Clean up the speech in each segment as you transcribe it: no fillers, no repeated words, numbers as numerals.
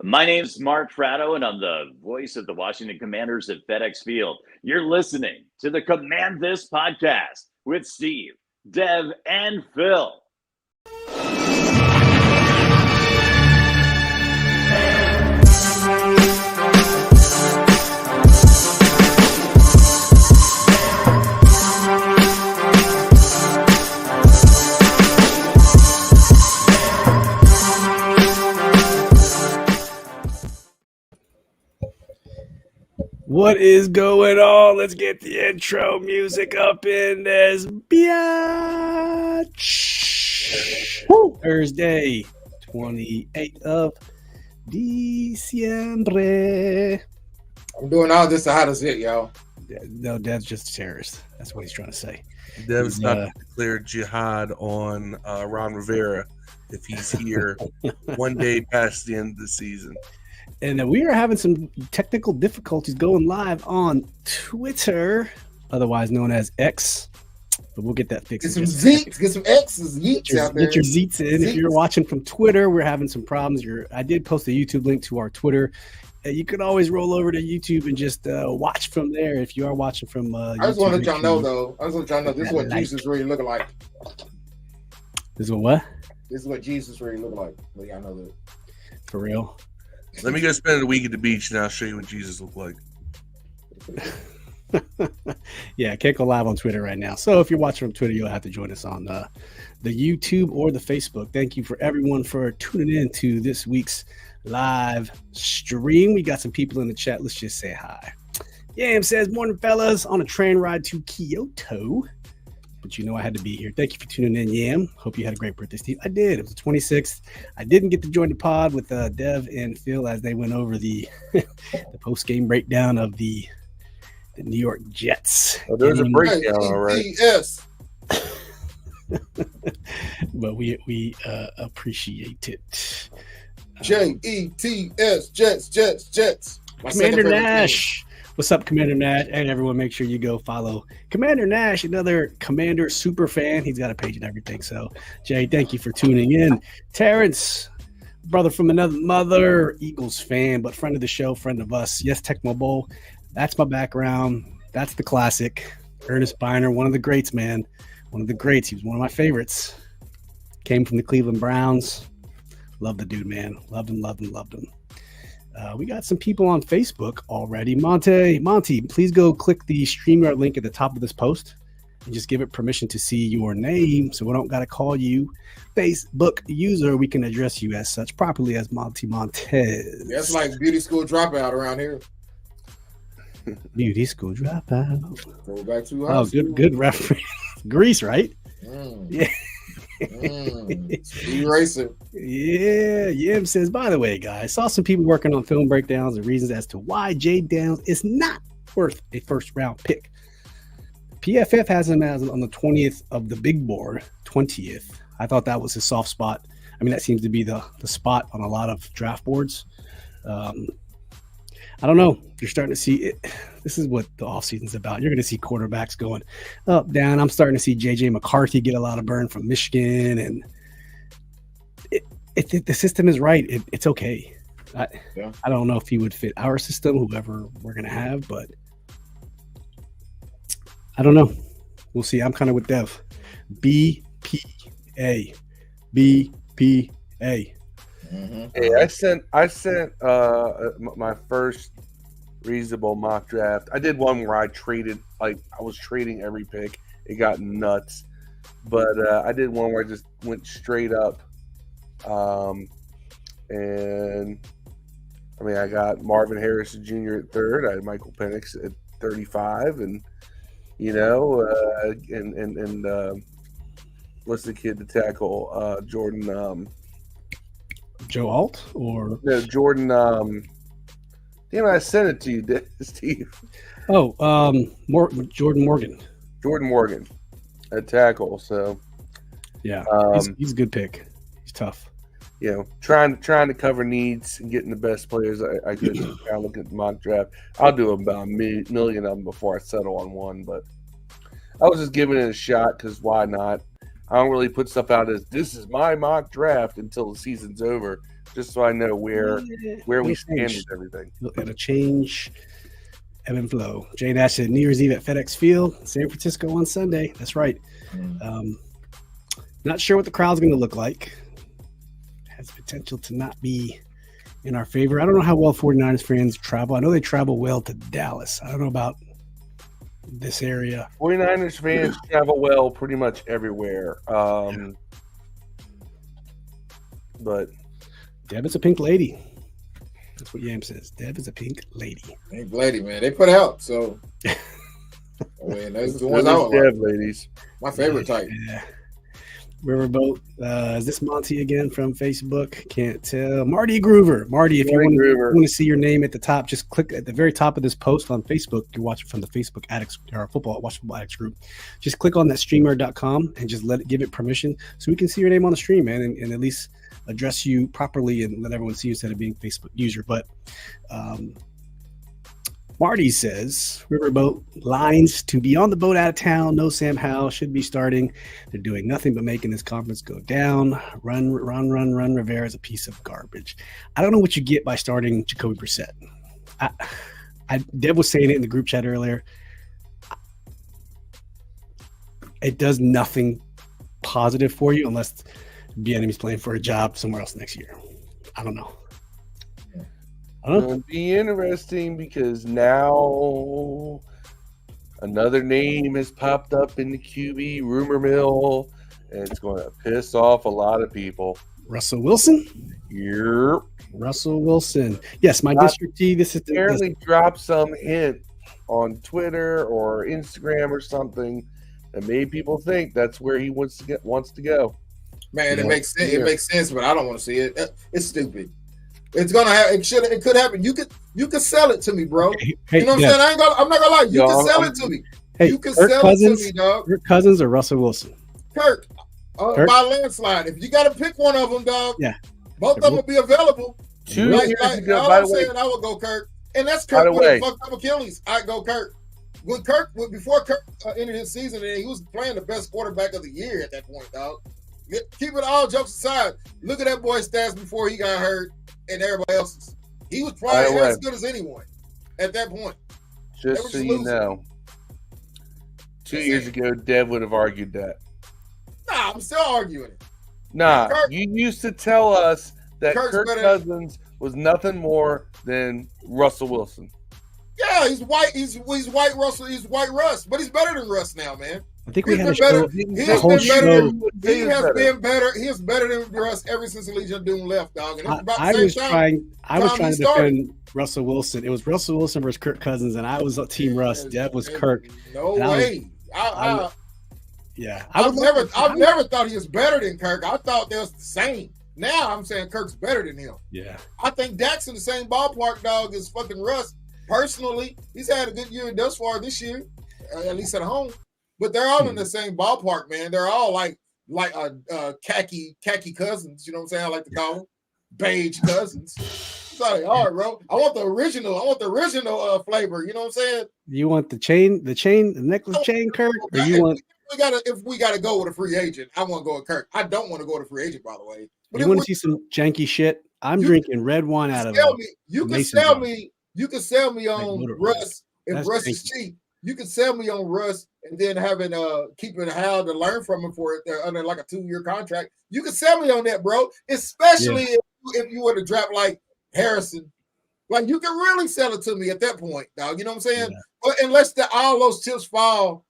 My name's Mark Fratto, and I'm the voice of the Washington Commanders at FedEx Field. You're listening to the Command This podcast with Steve, Dev, and Phil. What is going on? Let's get the intro music up in this biatch. Thursday, 28th of Diciembre. I'm doing all this to how does it, y'all? No, Dev's just a terrorist. That's what he's trying to say. Dev's not to declare jihad on Ron Rivera if he's here one day past the end of the season. And we are having some technical difficulties going live on Twitter, otherwise known as X. But we'll get that fixed. Get some Zeets, get some X's, Yeets out there. Get your Zeets in. Zeets. If you're watching from Twitter, we're having some problems. I did post a YouTube link to our Twitter. You can always roll over to YouTube and just watch from there if you are watching from I just want to let y'all know, though. I just want to let y'all know this is what Jesus really looking like. This is what? This is what Jesus really look like. Let y'all know that. For real? Let me go spend a week at the beach and I'll show you what Jesus looked like. Yeah, I can't go live on Twitter right now. So if you're watching from Twitter, you'll have to join us on the YouTube or the Facebook. Thank you for everyone for tuning in to this week's live stream. We got some people in the chat. Let's just say hi. Yam says, morning, fellas. On a train ride to Kyoto. But you know I had to be here. Thank you for tuning in, Yam. Hope you had a great birthday, Steve. I did. It was the 26th. I didn't get to join the pod with Dev and Phil as they went over the the post-game breakdown of the New York Jets. Oh, there's a breakdown, all right. Yes. But we appreciate it. Jets, Jets. Commander Nash. What's up, Commander Nash? And everyone, make sure you go follow Commander Nash, another Commander super fan. He's got a page and everything. So, Jay, thank you for tuning in. Terrence, brother from another mother, Eagles fan, but friend of the show, friend of us. Yes, Tecmo Bowl. That's my background. That's the classic. Ernest Biner, one of the greats, man. One of the greats. He was one of my favorites. Came from the Cleveland Browns. Love the dude, man. Loved him. We got some people on Facebook already. Monty, please go click the StreamYard link at the top of this post and just give it permission to see your name so we don't got to call you Facebook user. We can address you as such properly as Monty Montez. That's like beauty school dropout around here. Beauty school dropout. Go back to high school. Good reference. Grease, right? Yeah. Eraser. Yeah, Yim says, by the way, guys, saw some people working on film breakdowns and reasons as to why Jay Downs is not worth a first round pick. PFF has him as on the 20th of the big board. 20th. I thought that was his soft spot. I mean, that seems to be the spot on a lot of draft boards. I don't know. You're starting to see it. This is what the offseason's about. You're going to see quarterbacks going up, down. I'm starting to see J.J. McCarthy get a lot of burn from Michigan. And the system is right. It's okay. I don't know if he would fit our system, whoever we're going to have, but I don't know. We'll see. I'm kind of with Dev. BPA. Mm-hmm. Hey, I sent my first reasonable mock draft. I did one where I was trading every pick. It got nuts, but I did one where I just went straight up. And I mean, I got Marvin Harrison Jr. at third. I had Michael Penix at 35, and what's the kid to tackle? Jordan. Joe Alt or no Jordan? Damn, I sent it to you, Steve. Oh, Jordan Morgan. Jordan Morgan at tackle. So yeah, he's a good pick. He's tough. Trying to cover needs and getting the best players I could. Kind of look at the mock draft. I'll do about a million of them before I settle on one, but I was just giving it a shot because why not? I don't really put stuff out as this is my mock draft until the season's over, just so I know where we stand with everything. It'll change, ebb and flow. Jay Nash said New Year's Eve at FedEx Field, San Francisco on Sunday. That's right. Not sure what the crowd's going to look like. Has potential to not be in our favor. I don't know how well 49ers fans travel. I know they travel well to Dallas. I don't know about this area. 49ers fans travel well pretty much everywhere. But Deb is a pink lady. That's what Yam says. Deb is a pink lady. Pink lady, man. They put out, so I mean, that's the ones I would like. Deb ladies. My favorite type. Yeah. Riverboat. Is this Monty again from Facebook? Can't tell. Marty Groover. Marty, if you want to see your name at the top, just click at the very top of this post on Facebook. You're watching from the Facebook Addicts or Watch Football Addicts group. Just click on that streamer.com and just give it permission so we can see your name on the stream, man, and at least address you properly and let everyone see you instead of being a Facebook user. But Marty says, Riverboat lines to be on the boat out of town. No Sam Howell should be starting. They're doing nothing but making this conference go down. Run. Rivera is a piece of garbage. I don't know what you get by starting Jacoby Brissett. Deb was saying it in the group chat earlier. It does nothing positive for you unless Bieniemy's playing for a job somewhere else next year. I don't know. It'll be interesting because now another name has popped up in the QB rumor mill, and it's going to piss off a lot of people. Russell Wilson? Yep. Russell Wilson. Yes, my district T. This is apparently dropped some hint on Twitter or Instagram or something that made people think that's where he wants to go. Man, it makes sense. It makes sense, but I don't want to see it. It's stupid. It's gonna happen. It could happen. You could sell it to me, bro. Hey, you know what I'm saying? I'm not gonna lie. You can sell it to me. Hey, you can sell it to me, dog. Kirk Cousins or Russell Wilson? Kirk. By landslide. If you got to pick one of them, dog. Yeah. Both of them will be available. 2 years ago, by the way, I would go Kirk, and that's Kirk with a fucked up Achilles. I go Kirk. Before Kirk ended his season, and he was playing the best quarterback of the year at that point, dog. Keep it all jokes aside. Look at that boy's stats before he got hurt. And everybody else's. He was probably as good as anyone at that point. Just so you know, 2 years ago, Deb would have argued that. Nah, I'm still arguing it. Nah, you used to tell us that Kirk Cousins was nothing more than Russell Wilson. Yeah, he's white. He's white Russell. He's white Russ, but he's better than Russ now, man. I think we had He has been better. He is better than Russ ever since Legion Doom left, dog. And I was trying to defend Russell Wilson. It was Russell Wilson versus Kirk Cousins, and I was Team Russ. Deb was Kirk. No way. I've never thought he was better than Kirk. I thought they was the same. Now I'm saying Kirk's better than him. Yeah. I think Dak's in the same ballpark, dog, as fucking Russ. Personally, he's had a good year thus far this year, at least at home. But they're all in the same ballpark, man. They're all like khaki cousins. You know what I'm saying? I like to call them beige cousins. Sorry, all right, bro. I want the original flavor. You know what I'm saying? You want the necklace chain, Kirk, or you want? If we gotta go with a free agent, I want to go with Kirk. I don't want to go with a free agent, by the way. But you want to see some janky shit? I'm drinking red wine out of it. You can sell me on Russ if Russ is cheap. You can sell me on Russ and then keeping Howell to learn from him for it under like a 2-year contract. You can sell me on that, bro. Especially if you were to draft like Harrison. Like you can really sell it to me at that point, dog. You know what I'm saying? Yeah. But unless all those chips fall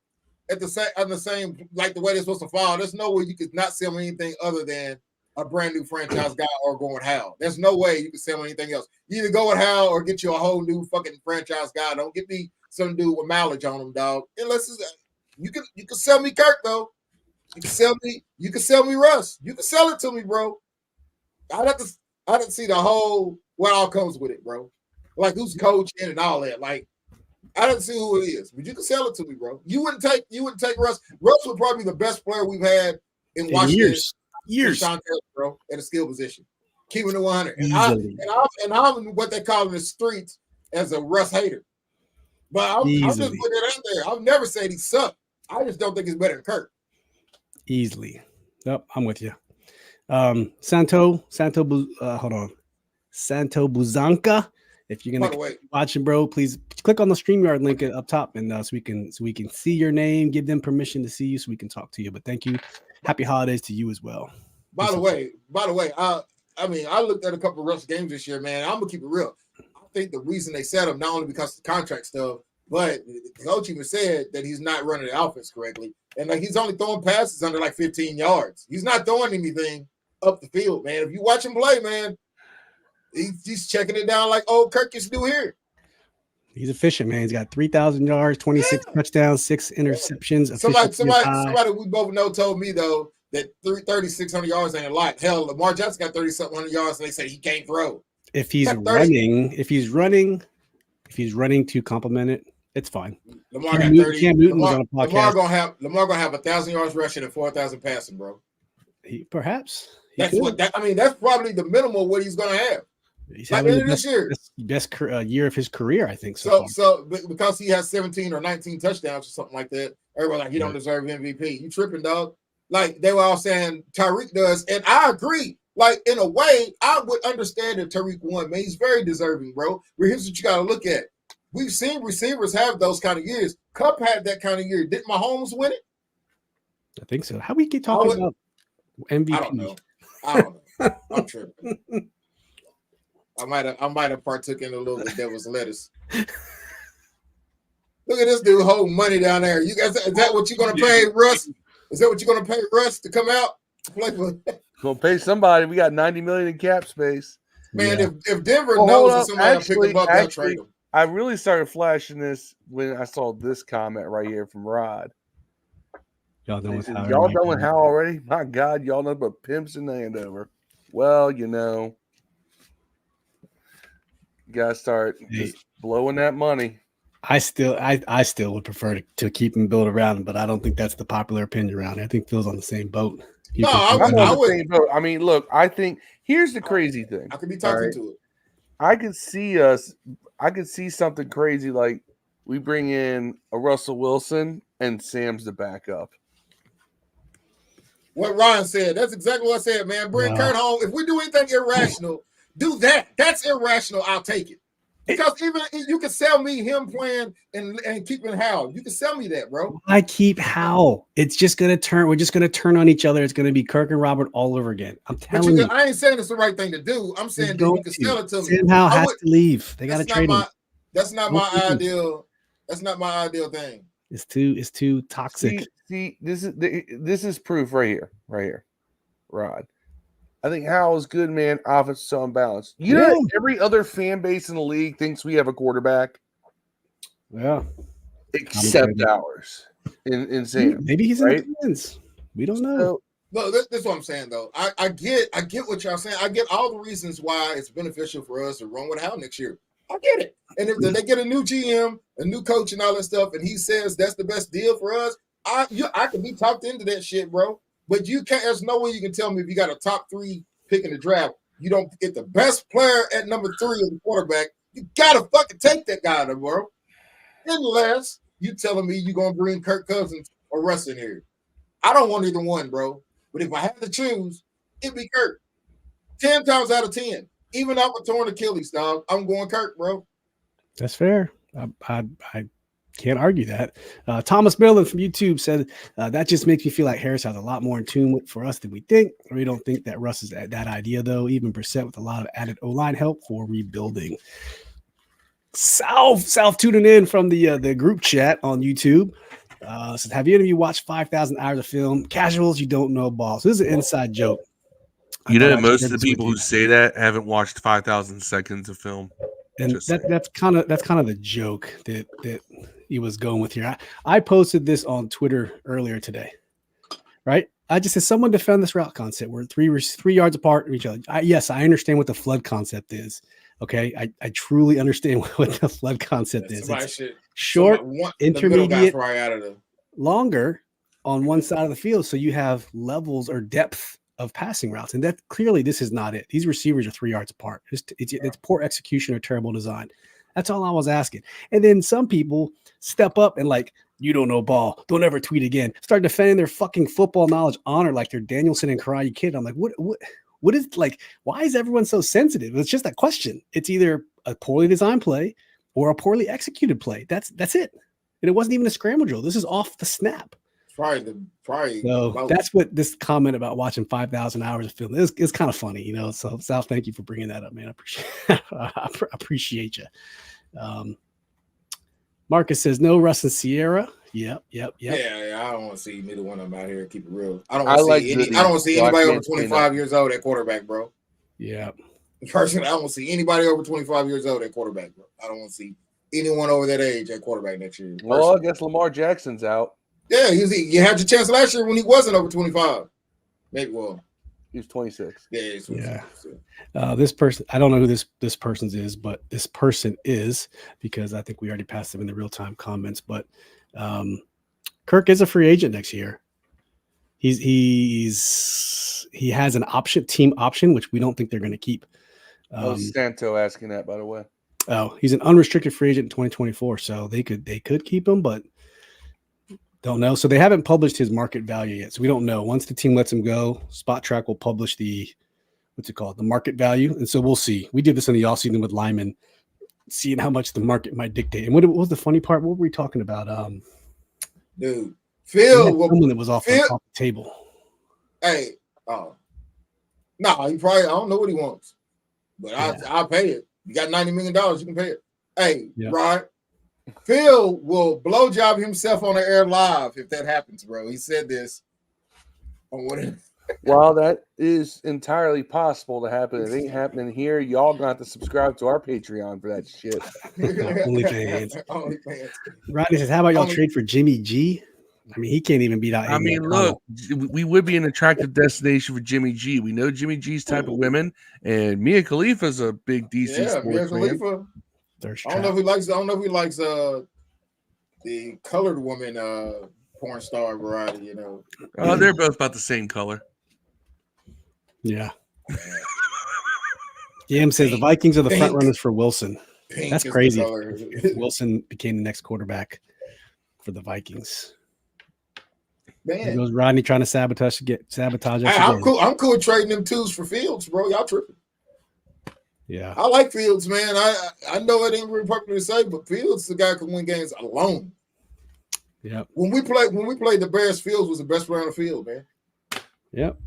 at the same like the way they're supposed to fall, there's no way you could not sell me anything other than a brand new franchise guy or go with Howell. There's no way you can sell me anything else. You either go with Howell or get you a whole new fucking franchise guy. Don't get me something to do with mileage on him, dog. Unless you can sell me Kirk though. You can sell me Russ. You can sell it to me, bro. I didn't see the whole what all comes with it, bro. Like who's coaching and all that. Like I didn't see who it is, but you can sell it to me, bro. You wouldn't take Russ. Russ would probably be the best player we've had in Washington. Years, bro, at a skill position, keeping it 100. And I'm what they call in the streets as a Russ hater. But I'm just putting it out there. I've never said he sucked. I just don't think he's better than Kirk. Easily. Yep, I'm with you. Santo Buzanka. If you're gonna watching, bro, please click on the StreamYard link up top, and so we can see your name, give them permission to see you, so we can talk to you. But thank you. Happy holidays to you as well. By the way, I looked at a couple of Russ games this year, man. I'm gonna keep it real. I think the reason they set him not only because of the contract stuff, but the coach even said that he's not running the offense correctly, and like he's only throwing passes under like 15 yards. He's not throwing anything up the field, man. If you watch him play, man. He's checking it down like old Kirk used to do here. He's efficient, man. He's got 3,000 yards, 26 touchdowns, 6 interceptions. Somebody we both know told me though that 3,600 yards ain't a lot. Hell, Lamar Jackson got 3,700 yards, and they say he can't throw. If he's running to complement it, it's fine. Lamar got 30. Lamar gonna have 1,000 yards rushing and 4,000 passing, bro. Perhaps. That's probably the minimum of what he's gonna have. He's having the best year of his career, I think. So because he has 17 or 19 touchdowns or something like that, everybody like he don't deserve MVP. You tripping, dog? Like they were all saying Tyreek does, and I agree. Like in a way, I would understand if Tyreek won. Man, he's very deserving, bro. But here's what you got to look at. We've seen receivers have those kind of years. Cup had that kind of year. Didn't Mahomes win it? I think so. How we keep talking about MVP? I don't know. I'm tripping. I might have partook in a little bit devil's lettuce. Look at this dude holding money down there. You guys, is that what you're gonna pay Russ? Is that what you're gonna pay Russ to come out to play for? Gonna pay somebody. We got $90 million in cap space. Man, if Denver knows that somebody will pick him up, they'll trade him. I really started flashing this when I saw this comment right here from Rod. Y'all done with Howell already? My God, y'all know about pimps in Andover. Well, you gotta start just blowing that money. I still would prefer to keep him built around him, but I don't think that's the popular opinion around. I think Phil's on the same boat. I would. I mean, look, I think here's the crazy thing. I could be talking to it. I could see something crazy like we bring in a Russell Wilson and Sam's the backup. What Ryan said, that's exactly what I said, man. Bring Kurt home. If we do anything irrational, do that. That's irrational. I'll take it. Because even you can sell me him playing and keeping Howell. You can sell me that, bro. I keep Howell. It's just gonna turn. We're just gonna turn on each other. It's gonna be Kirk and Robert all over again. I'm telling you. I ain't saying it's the right thing to do. I'm saying that you can sell it to me. Sam Howell has to leave. They got to trade him. That's not my ideal. That's not my ideal thing. It's too toxic. See, this is proof right here, Rod. I think Howell's good, man. Offense so unbalanced. Every other fan base in the league thinks we have a quarterback. Yeah, except ours. Insane. Maybe he's in the plans. We don't know. No, that's what I'm saying though. I get what y'all saying. I get all the reasons why it's beneficial for us to run with Howell next year. I get it. And if they get a new GM, a new coach, and all that stuff, and he says that's the best deal for us, I could be talked into that shit, bro. But you can't. There's no way you can tell me if you got a top 3 pick in the draft, you don't get the best player at number 3 of the quarterback. You gotta fucking take that guy, bro. Unless you telling me you're gonna bring Kirk Cousins or Russ in here. I don't want either one, bro. But if I had to choose, it'd be Kirk. 10 times out of 10. Even out with torn Achilles, dog, I'm going Kirk, bro. That's fair. I can't argue that. Thomas Maryland from YouTube said, that just makes me feel like Harris has a lot more in tune for us than we think. We don't think that Russ is that idea, though. Even Brissett with a lot of added O-line help for rebuilding. South tuning in from the group chat on YouTube. Says, have any of you watched 5,000 hours of film? Casuals, you don't know ball. So this is an inside joke. Most of the people who say that haven't watched 5,000 seconds of film. And that's kind of the joke that he was going with here. I posted this on Twitter earlier today, right? I just said someone defend this route concept. We're 3 yards apart from each other. Yes, I understand what the flood concept is. Okay, I truly understand what the flood concept is. It's short, intermediate, longer on one side of the field, so you have levels or depth of passing routes, and that clearly this is not it. These receivers are 3 yards apart. It's poor execution or terrible design. That's all I was asking. And then some people step up and like, you don't know ball. Don't ever tweet again. Start defending their fucking football knowledge honor like they're Danielson and Karate Kid. I'm like, what is like, why is everyone so sensitive? It's just that question. It's either a poorly designed play or a poorly executed play. That's it. And it wasn't even a scramble drill. This is off the snap. So that's what this comment about watching 5,000 hours of film is kind of funny, you know. So Sal, thank you for bringing that up, man. I appreciate you. Marcus says no Russ and Sierra. Yep. Yeah. I don't want to see neither one of them out here. Keep it real. I don't want to see anybody over 25 years old at quarterback, bro. Yeah. Personally, I don't want to see anybody over 25 years old at quarterback, bro. I don't want to see anyone over that age at quarterback next year. Personally. Well, I guess Lamar Jackson's out. Yeah, you had your chance last year when he wasn't over 25. Maybe he was 26. Yeah, he's 26. Yeah. This person, I don't know who this person's is, but this person is, because I think we already passed them in the real-time comments. But Kirk is a free agent next year. He has an team option, which we don't think they're going to keep. Santo asking that, by the way. Oh, he's an unrestricted free agent in 2024, so they could keep him, but don't know. So they haven't published his market value yet, so we don't know. Once the team lets him go, Spot Track will publish the market value, and so we'll see. We did this in the offseason with Lyman, seeing how much the market might dictate. And what was the funny part? What were we talking about? Dude, Phil, someone that was off the table. Hey, no, he probably, I don't know what he wants, but I'll pay it. You got $90 million, you can pay it. Hey, Rod, Phil will blowjob himself on the air live if that happens, bro. He said this on what? Well, that is entirely possible to happen. It ain't happening here. Y'all got to subscribe to our Patreon for that shit. OnlyFans. Rodney says, "How about y'all trade for Jimmy G?" I mean, he can't even beat out. I mean, look, we would be an attractive destination for Jimmy G. We know Jimmy G's type of women, and Mia Khalifa's a big DC sports Mia Khalifa. I don't know if he likes the colored woman porn star variety. You know, they're both about the same color. Yeah. Yam says the Vikings are the front runners for Wilson. That's crazy. If Wilson became the next quarterback for the Vikings. Man, there goes Rodney trying to sabotage us. I'm cool. I'm cool with trading them twos for Fields, bro. Y'all tripping. Yeah, I like Fields, man. I know it ain't really popular to say, but Fields is the guy who can win games alone. Yeah. When we played the Bears, Fields was the best player on the field, man. Yep.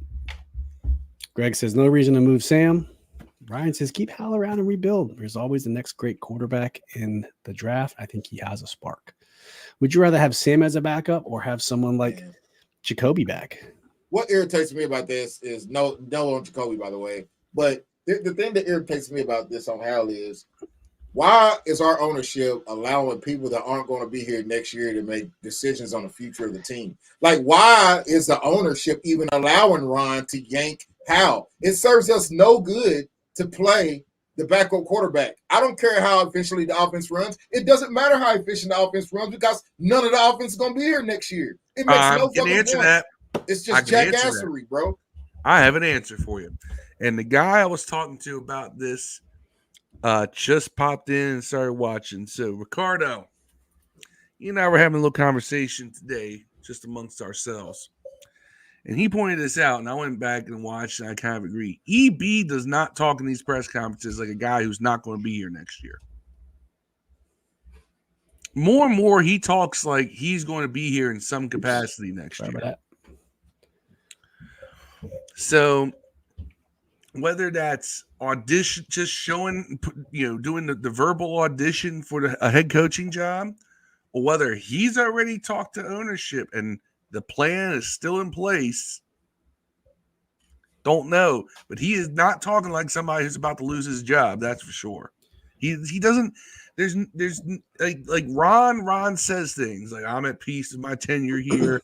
Greg says no reason to move Sam. Ryan says keep Howell around and rebuild. There's always the next great quarterback in the draft. I think he has a spark. Would you rather have Sam as a backup or have someone like Jacoby back? What irritates me about this is no on Jacoby, by the way. But the thing that irritates me about this on Howell is why is our ownership allowing people that aren't going to be here next year to make decisions on the future of the team? Like, why is the ownership even allowing Ron to yank Howell? It serves us no good to play the backup quarterback. I don't care how efficiently the offense runs. It doesn't matter how efficient the offense runs because none of the offense is going to be here next year. It makes no fucking point. That. It's just jackassery, bro. I have an answer for you. And the guy I was talking to about this just popped in and started watching. So, Ricardo, you and I were having a little conversation today just amongst ourselves. And he pointed this out, and I went back and watched, and I kind of agree. EB does not talk in these press conferences like a guy who's not going to be here next year. More and more, he talks like he's going to be here in some capacity next year. So, whether that's audition, just showing, doing the verbal audition for a head coaching job, or whether he's already talked to ownership and the plan is still in place, don't know. But he is not talking like somebody who's about to lose his job. That's for sure. He doesn't. There's like Ron says things like, I'm at peace with my tenure here.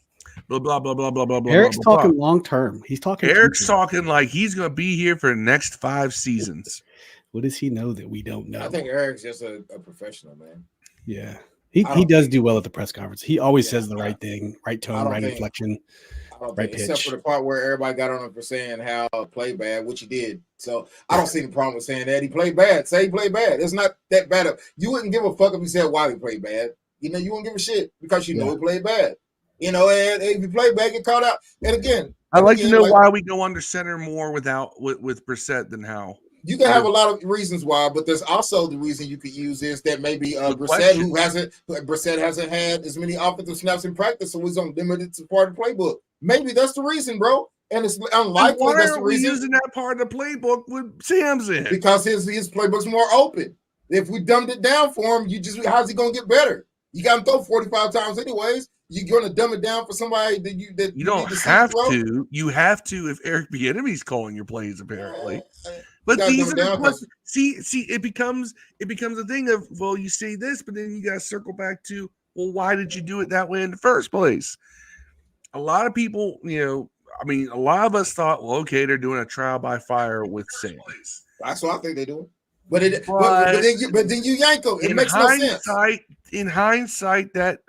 Blah blah blah blah blah blah blah. Eric's talking long term. He's talking. Eric's talking like he's going to be here for the next 5 seasons. What does he know that we don't know? I think Eric's just a professional, man. Yeah, he does do well at the press conference. He always says the right thing, right tone, right inflection. I don't think, except for the part where everybody got on him for saying how played bad, which he did. So I don't see the problem with saying that he played bad. Say he played bad. It's not that bad. You wouldn't give a fuck if he said why he played bad. You know, you wouldn't give a shit because you know he played bad. You know, and if you play bad, get caught out. And again, I'd like to know why we go under center more with Brissett than Howell. You can have a lot of reasons why, but there's also the reason you could use is that maybe Brissett hasn't had as many offensive snaps in practice, so he's on limited to part of the playbook. Maybe that's the reason, bro. And it's unlikely why that's the are we reason. Using that part of the playbook with Sam's in? Because his playbook's more open. If we dumbed it down for him, how's he gonna get better? You got him throw 45 times anyways. You're gonna dumb it down for somebody that you don't have to. You have to if Eric Bieniemy's calling your plays, apparently. But these are the see, it becomes a thing of, well, you say this, but then you got to circle back to, well, why did you do it that way in the first place? A lot of people, a lot of us thought, well, okay, they're doing a trial by fire with Sam. That's what I think they're doing. But then you yank them. It makes no sense. In hindsight, that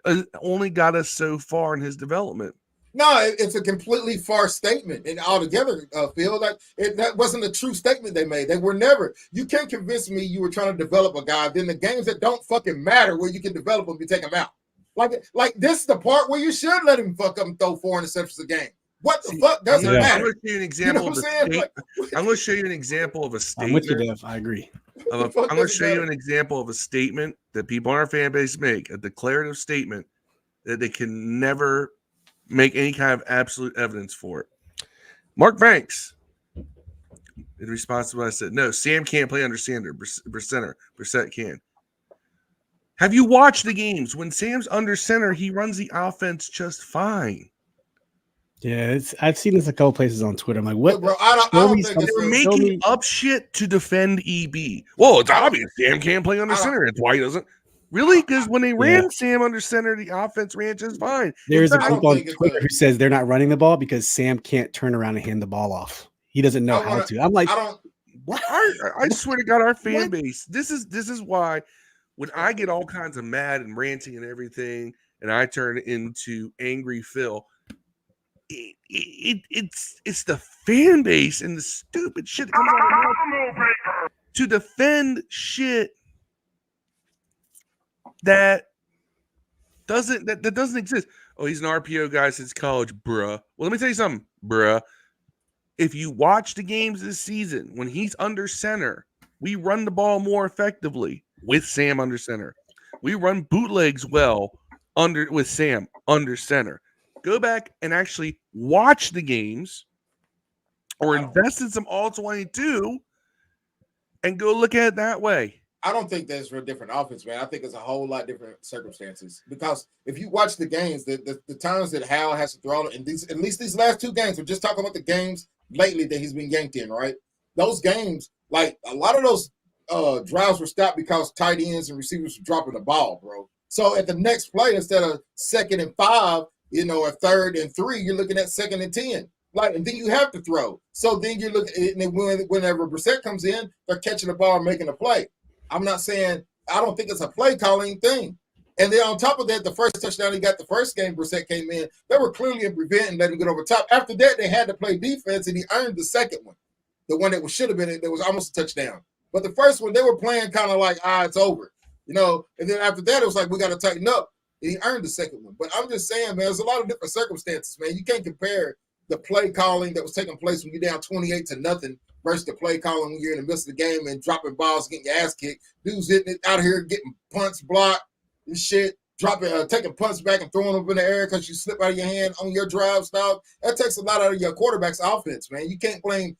only got us so far in his development. No, it's a completely false statement and altogether, Phil. That wasn't a true statement they made. They were never. You can't convince me you were trying to develop a guy. Then the games that don't fucking matter where you can develop them, you take them out. Like this is the part where you should let him fuck up and throw 4 interceptions a game. What the fuck doesn't matter? I'm going to show you an example. I'm going to show you an example of a statement. I'm with you, Dev. I agree. I'm going to show you an example of a statement that people in our fan base make, a declarative statement that they can never make any kind of absolute evidence for it. Mark Banks, in response to what I said, no, Sam can't play under center. Brissett can. Have you watched the games? When Sam's under center, he runs the offense just fine. Yeah, I've seen this a couple places on Twitter. I'm like, what? Bro, I don't think they're making up shit to defend EB. Well, it's obvious Sam can't play under center. It's why he doesn't. Really? Because when they ran Sam under center, the offense ran just fine. There's a group on Twitter who says they're not running the ball because Sam can't turn around and hand the ball off. He doesn't know how to. I'm like, what? I swear to God, our fan base. This is why when I get all kinds of mad and ranting and everything, and I turn into angry Phil. It's the fan base and the stupid shit that comes out to defend shit that doesn't exist. Oh, he's an RPO guy since college, bruh. Well, let me tell you something, bruh. If you watch the games this season, when he's under center, we run the ball more effectively with Sam under center. We run bootlegs well with Sam under center. Go back and actually watch the games or invest in some all-22 and go look at it that way. I don't think that's for a different offense, man. I think it's a whole lot different circumstances. Because if you watch the games, the times that Howell has to throw, and at least these last 2 games, we're just talking about the games lately that he's been yanked in, right? Those games, like a lot of those drives were stopped because tight ends and receivers were dropping the ball, bro. So at the next play, instead of 2nd and 5, or 3rd and 3, you're looking at 2nd and 10. And then you have to throw. So then you're looking, and whenever Brissett comes in, they're catching the ball and making a play. I'm not saying, I don't think it's a play calling thing. And then on top of that, the first touchdown he got the first game, Brissett came in, they were clearly in prevent and let him get over top. After that, they had to play defense, and he earned the second one. The one that should have been, that was almost a touchdown. But the first one, they were playing kind of like, it's over. And then after that, it was like, we got to tighten up. And he earned the second one. But I'm just saying, man, there's a lot of different circumstances, man. You can't compare the play calling that was taking place when you're down 28-0 versus the play calling when you're in the midst of the game and dropping balls, getting your ass kicked. Dudes hitting it out here, getting punts blocked and shit, taking punts back and throwing them in the air because you slip out of your hand on your drive style. That takes a lot out of your quarterback's offense, man. You can't blame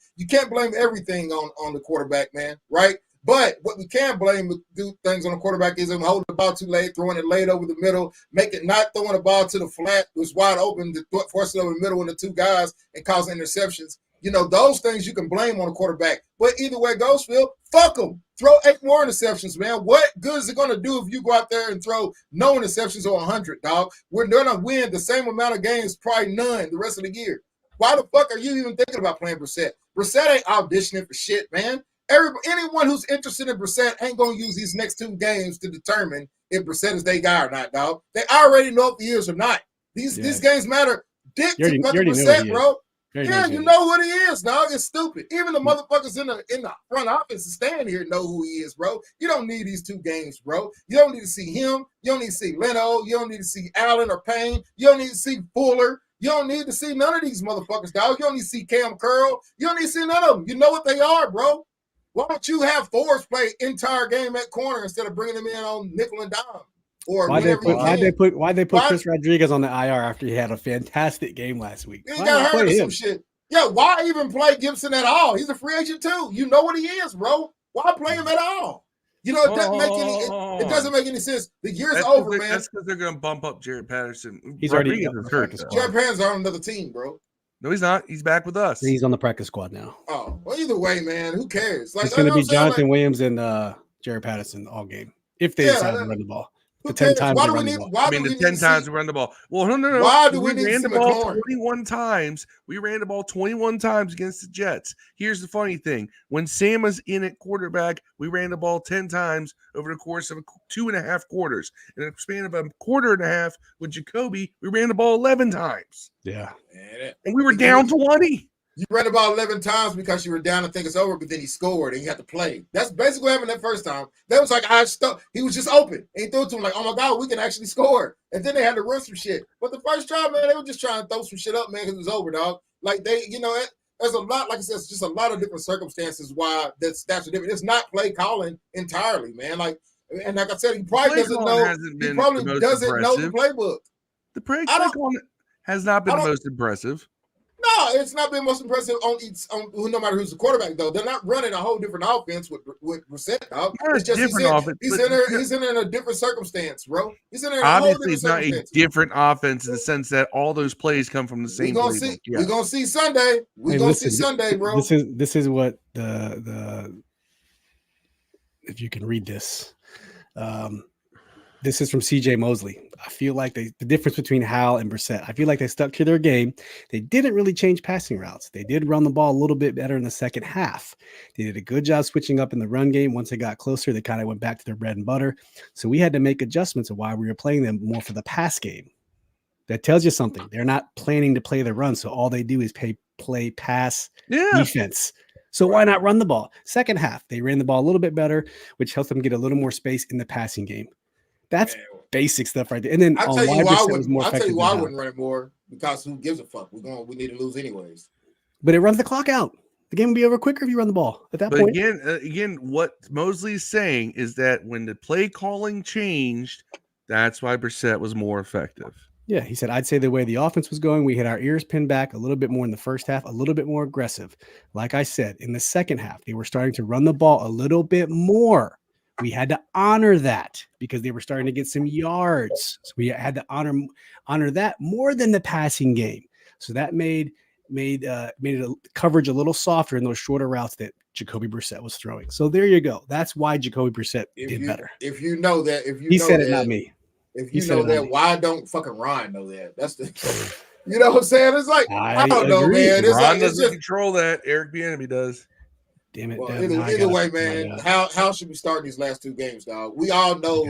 everything on the quarterback, man, right? But what we can blame do things on the quarterback is him holding the ball too late, throwing it late over the middle, not throwing the ball to the flat, it was wide open, force it over the middle with the 2 guys and causing interceptions. Those things you can blame on the quarterback. But either way it goes, Phil, fuck them. Throw 8 more interceptions, man. What good is it going to do if you go out there and throw no interceptions or 100, dog? We're going to win the same amount of games, probably none the rest of the year. Why the fuck are you even thinking about playing Brissett? Brissett ain't auditioning for shit, man. Anyone who's interested in Brissett ain't going to use these next 2 games to determine if Brissett is their guy or not, dog. They already know if he is or not. These games matter dick to fucking Brissett, bro. Yeah, you know what he is, dog. It's stupid. Even the motherfuckers in the front office and stand here know who he is, bro. You don't need these 2 games, bro. You don't need to see him. You don't need to see Leno. You don't need to see Allen or Payne. You don't need to see Fuller. You don't need to see none of these motherfuckers, dog. You don't need to see Cam Curl. You don't need to see none of them. You know what they are, bro. Why don't you have Forrest play entire game at corner instead of bringing him in on nickel and dime? Or why'd they put Chris Rodriguez on the IR after he had a fantastic game last week? He got hurt or some shit. Yeah, why even play Gibson at all? He's a free agent too. You know what he is, bro. Why play him at all? You know, it doesn't make any sense. The year's over, man. That's because they're going to bump up Jared Patterson. He's already hurt. Jared Patterson's on another team, bro. No, he's not. He's back with us. He's on the practice squad now. Oh, well, either way, man, who cares? Like, it's going to be Jonathan Williams and Jared Patterson all game if they decide to run the ball. The 10 times we run the ball. The 10 times we run the ball. Well, no. Why do we ran the ball 21 times? We ran the ball 21 times against the Jets. Here's the funny thing. When Sam was in at quarterback, we ran the ball 10 times over the course of 2.5 quarters. In a span of a quarter and a half with Jacoby, we ran the ball 11 times. Yeah. And we were down 20. You ran the ball 11 times because you were down and think it's over, but then he scored and you had to play. That's basically what happened that first time. That was like he was just open. And he threw it to him like, oh my God, we can actually score. And then they had to run some shit. But the first time, man, they were just trying to throw some shit up, man, because it was over, dog. Like there's a lot, like I said, it's just a lot of different circumstances why that stats are different. It's not play calling entirely, man. Like I said, he probably doesn't know. He probably doesn't know the playbook. The play calling has not been the most impressive. No, it's not been most impressive on no matter who's the quarterback, though. They're not running a whole different offense with Brissett, dog. It's just he's in a different circumstance, bro. He's in there. Obviously, it's not a different offense in the sense that all those plays come from the same. We're gonna see Sunday. We're gonna see Sunday, bro. This is what the if you can read this. This is from CJ Mosley. I feel like the difference between Howell and Brissett, I feel like they stuck to their game. They didn't really change passing routes. They did run the ball a little bit better in the second half. They did a good job switching up in the run game. Once they got closer, they kind of went back to their bread and butter. So we had to make adjustments of why we were playing them more for the pass game. That tells you something. They're not planning to play the run, so all they do is play pass defense. So why not run the ball? Second half, they ran the ball a little bit better, which helps them get a little more space in the passing game. That's basic stuff right there. And then I'll tell you why I wouldn't run it more, because who gives a fuck? We need to lose anyways. But it runs the clock out. The game will be over quicker if you run the ball at that point. Again, what Mosley's saying is that when the play calling changed, that's why Brissett was more effective. Yeah, he said, I'd say the way the offense was going, we had our ears pinned back a little bit more in the first half, a little bit more aggressive. Like I said, in the second half, they were starting to run the ball a little bit more. We had to honor that because they were starting to get some yards. So we had to honor that more than the passing game. So that made coverage a little softer in those shorter routes that Jacoby Brissett was throwing. So there you go. That's why Jacoby Brissett did better. If you know that, he said it, not me. If you know that, why don't fucking Ryan know that? That's the, you know what I'm saying? It's like I don't know, man. Ron doesn't control that. Eric Bieniemy does. Damn it. Well, either way, man, how should we start these last 2 games, dog? We all know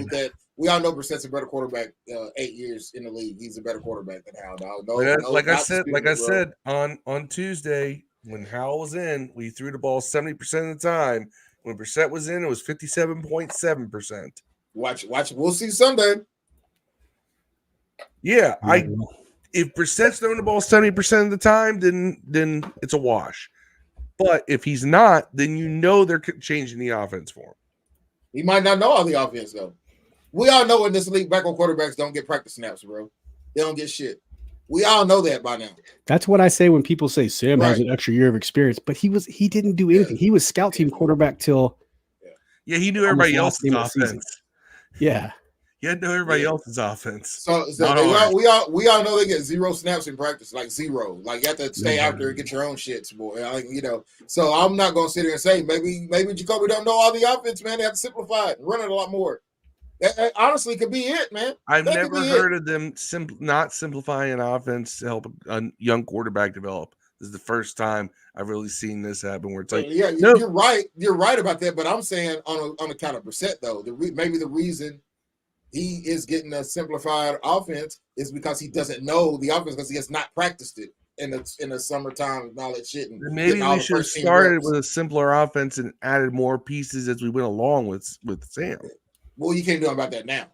Brissett's a better quarterback 8 years in the league. He's a better quarterback than Howell, dog. Like I said on Tuesday, when Howell was in, we threw the ball 70% of the time. When Brissett was in, it was 57.7%. Watch. We'll see Sunday. Yeah, if Brissett's throwing the ball 70% of the time, then it's a wash. But if he's not, then you know they're changing the offense for him. He might not know all the offense, though. We all know in this league, backup quarterbacks don't get practice snaps, bro. They don't get shit. We all know that by now. That's what I say when people say Sam has an extra year of experience, but he didn't do anything. He was scout team quarterback till he knew everybody else's offense. Yeah. You had to know everybody else's offense. So we all know they get 0 snaps in practice, like 0. Like you have to stay out there and get your own shits, boy. Like, so I'm not gonna sit here and say maybe Jacoby don't know all the offense, man. They have to simplify it and run it a lot more. That honestly could be it, man. I've never heard of them not simplifying an offense to help a young quarterback develop. This is the first time I've really seen this happen where it's like, you're right. You're right about that. But I'm saying on account of Brissett, though, maybe the reason he is getting a simplified offense is because he doesn't know the offense because he has not practiced it in the summertime and all that shit. And maybe we should have started with a simpler offense and added more pieces as we went along with Sam. Well, you can't do about that now.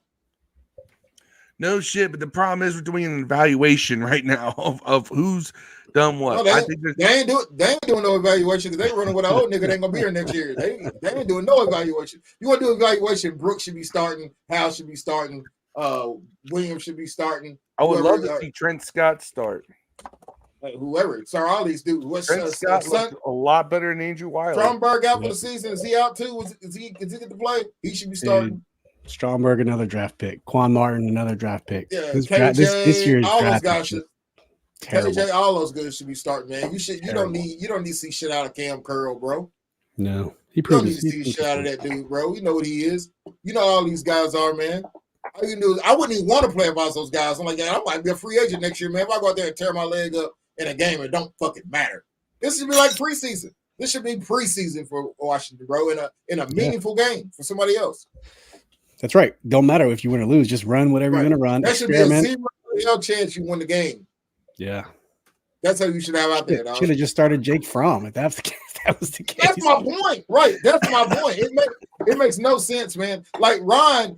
No shit, but the problem is we're doing an evaluation right now of who's done what. No, they ain't doing no evaluation because they running with an old nigga. They ain't gonna be here next year. They ain't doing no evaluation. You want to do evaluation? Brooks should be starting. Howell should be starting. Williams should be starting. I would love to see Trent Scott start. Whoever. Sorry, all these dudes. Trent Scott looked a lot better than Andrew Wiley. Stromberg out for the season. Is he out too? Is he get to play? He should be starting. Stromberg, another draft pick. Quan Martin, another draft pick. Yeah, KJ, this year's all draft those guys should. Terrible. KJ, all those guys should be starting, man. You don't need to see shit out of Cam Curl, bro. No, you don't need to see shit out of that dude, bro. You know what he is. You know all these guys are, man. All you do is, I wouldn't even want to play against those guys. I'm like, I might be a free agent next year, man. If I go out there and tear my leg up in a game, it don't fucking matter. This should be like preseason. This should be preseason for Washington, bro, in a meaningful game for somebody else. That's right. Don't matter if you win or lose. Just run whatever you're going to run. That should be a 0% chance you win the game. Yeah. That's how you should have out there. Should have just started Jake Fromm if that was the case. That's my point. Right. That's my point. It makes no sense, man. Like Ron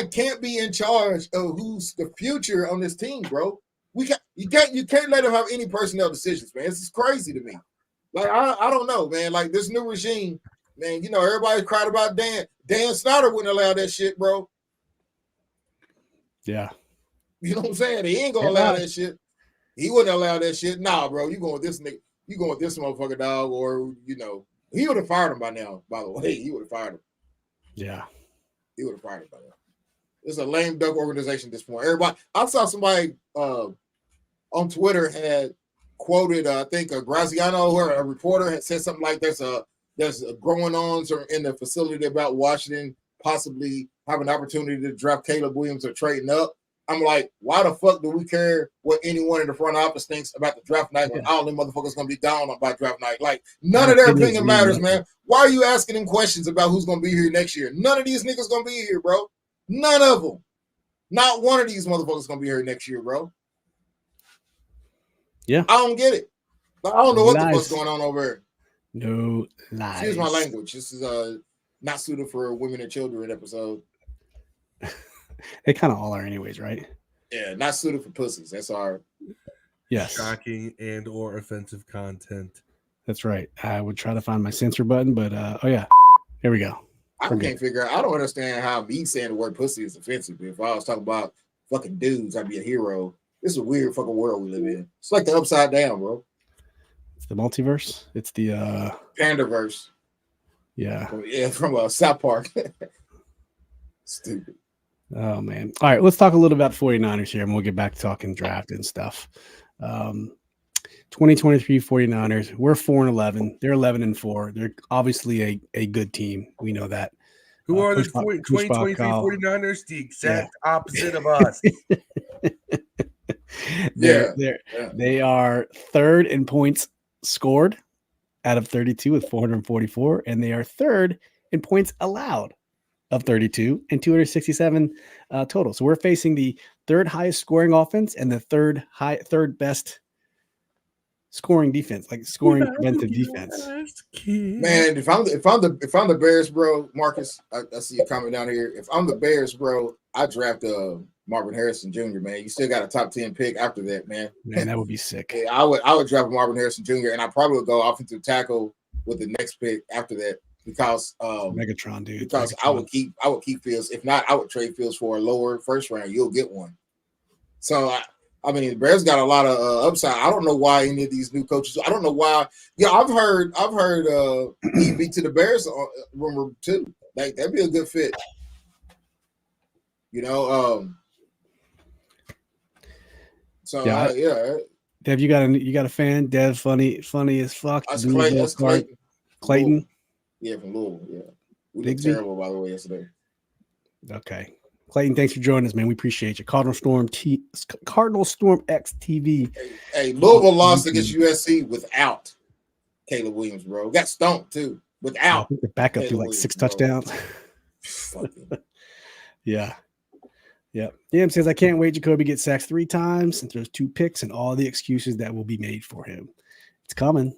can't be in charge of who's the future on this team, bro. You can't let him have any personnel decisions, man. This is crazy to me. Like I don't know, man. Like this new regime, man, you know, everybody cried about Dan. Dan Snyder wouldn't allow that shit, bro. Yeah. You know what I'm saying? He ain't gonna allow that shit. He wouldn't allow that shit. Nah, bro. You going with this nigga, you going with this motherfucker, dog, or you know, he would have fired him by now, by the way. He would have fired him. Yeah. He would have fired him by now. It's a lame duck organization at this point. Everybody, I saw somebody on Twitter had quoted, I think Graziano or a reporter had said something like there's a growing on in the facility about Washington possibly have an opportunity to draft Caleb Williams or trading up. I'm like, why the fuck do we care what anyone in the front office thinks about the draft night when all them motherfuckers gonna be down by draft night? Like, none of their opinion matters, man. Why are you asking them questions about who's gonna be here next year? None of these niggas gonna be here, bro. None of them. Not one of these motherfuckers gonna be here next year, bro. Yeah. I don't get it. I don't know what the fuck's going on over here. No lies. Excuse my language. This is not suited for women and children episode. They kind of all are anyways, right? Yeah, not suited for pussies. That's our shocking and or offensive content. That's right. I would try to find my censor button, but oh yeah, here we go. I can't figure out. I don't understand how me saying the word pussy is offensive. If I was talking about fucking dudes, I'd be a hero. This is a weird fucking world we live in. It's like the upside down, bro. It's the multiverse. It's the Pandaverse. Yeah. From South Park. Stupid. Oh, man. All right, let's talk a little about 49ers here, and we'll get back to talking draft and stuff. 2023 49ers, we're 4-11. They're 11-4. They're obviously a good team. We know that. Who are the 2023 49ers? The exact opposite of us. They are third in points scored out of 32 with 444, and they are third in points allowed of 32 and 267 total. So we're facing the third highest scoring offense and the third best scoring defense, like scoring preventive defense. Man, if I'm the Bears, bro, Marcus, I see a comment down here. If I'm the Bears, bro, I draft Marvin Harrison Jr., man. You still got a top 10 pick after that, man. Man, that would be sick. Yeah, I would draft Marvin Harrison Jr. and I probably would go offensive tackle with the next pick after that. Because Megatron, dude. Because Megatron. I would keep Fields. If not, I would trade Fields for a lower first round. You'll get one. So I mean, the Bears got a lot of upside. I don't know why any of these new coaches. I don't know why. Yeah, I've heard EB to the Bears rumor too. Like that'd be a good fit. You know. So yeah. Dev, you got a fan? Dev, funny as fuck. That's Clayton. Clayton. Yeah, from Louisville. Yeah, we did terrible by the way yesterday. Okay, Clayton, thanks for joining us, man. We appreciate you. Cardinal Storm X TV. Hey, Louisville lost against USC without Caleb Williams, bro. Got stomped too. Without the backup threw like 6 touchdowns. Yeah. Yep. DM says, I can't wait. Jacoby gets sacked 3 times and throws 2 picks and all the excuses that will be made for him. It's coming.